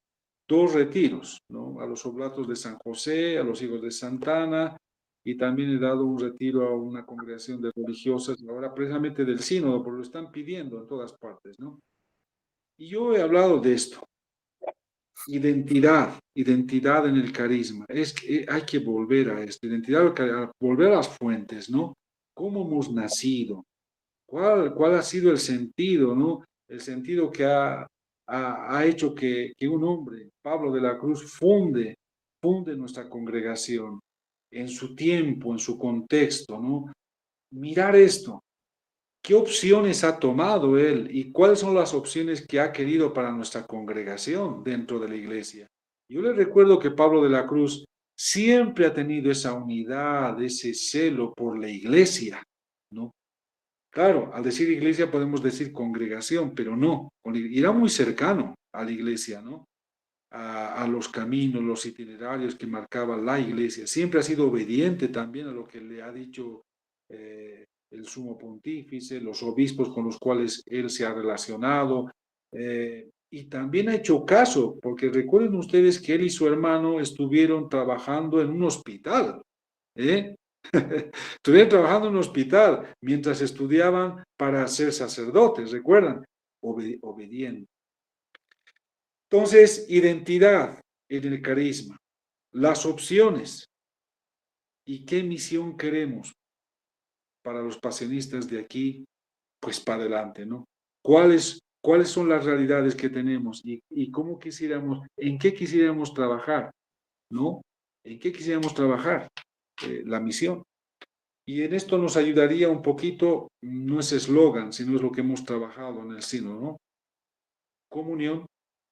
2 retiros, ¿no? A los Oblatos de San José, a los Hijos de Santana, y también he dado un retiro a una congregación de religiosas, ahora precisamente del sínodo, porque lo están pidiendo en todas partes, ¿no? Y yo he hablado de esto, identidad en el carisma. Es que hay que volver a esto, volver a las fuentes, ¿no? ¿Cómo hemos nacido? ¿Cuál ha sido el sentido, ¿no? El sentido que ha hecho que un hombre, Pablo de la Cruz, funde nuestra congregación en su tiempo, en su contexto, ¿no? Mirar esto. ¿Qué opciones ha tomado él y cuáles son las opciones que ha querido para nuestra congregación dentro de la iglesia? Yo le recuerdo que Pablo de la Cruz siempre ha tenido esa unidad, ese celo por la iglesia, ¿no? Claro, al decir iglesia podemos decir congregación, pero no, irá muy cercano a la iglesia, ¿no? A los caminos, los itinerarios que marcaba la iglesia. Siempre ha sido obediente también a lo que le ha dicho el sumo pontífice, los obispos con los cuales él se ha relacionado, y también ha hecho caso, porque recuerden ustedes que él y su hermano estuvieron trabajando en un hospital, ¿eh? Estuvieron trabajando en un hospital mientras estudiaban para ser sacerdotes, ¿recuerdan? Obediente. Entonces, identidad en el carisma, las opciones y qué misión queremos para los pasionistas de aquí, pues para adelante, ¿no? ¿Cuáles son las realidades que tenemos y cómo quisiéramos, en qué quisiéramos trabajar, ¿no? ¿En qué quisiéramos trabajar? La misión. Y en esto nos ayudaría un poquito, no es eslogan, sino es lo que hemos trabajado en el sínodo, ¿no? Comunión,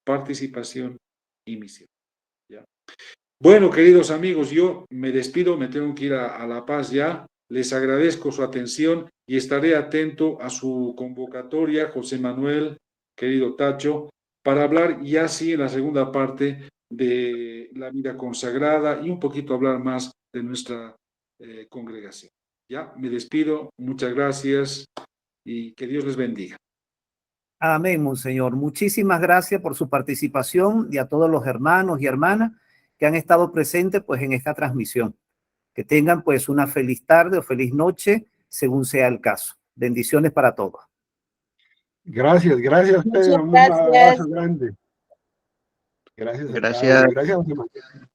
participación y misión. ¿Ya? Bueno, queridos amigos, yo me despido, me tengo que ir a La Paz ya. Les agradezco su atención y estaré atento a su convocatoria, José Manuel, querido Tacho, para hablar ya sí en la segunda parte de la vida consagrada y un poquito hablar más de nuestra congregación. Ya me despido, muchas gracias y que Dios les bendiga. Amén, monseñor. Muchísimas gracias por su participación y a todos los hermanos y hermanas que han estado presentes pues en esta transmisión. Que tengan pues una feliz tarde o feliz noche, según sea el caso. Bendiciones para todos. Gracias, gracias, Muchas Pedro. Un gracias. abrazo grande. Gracias a cada uno. Gracias. Gracias, José María.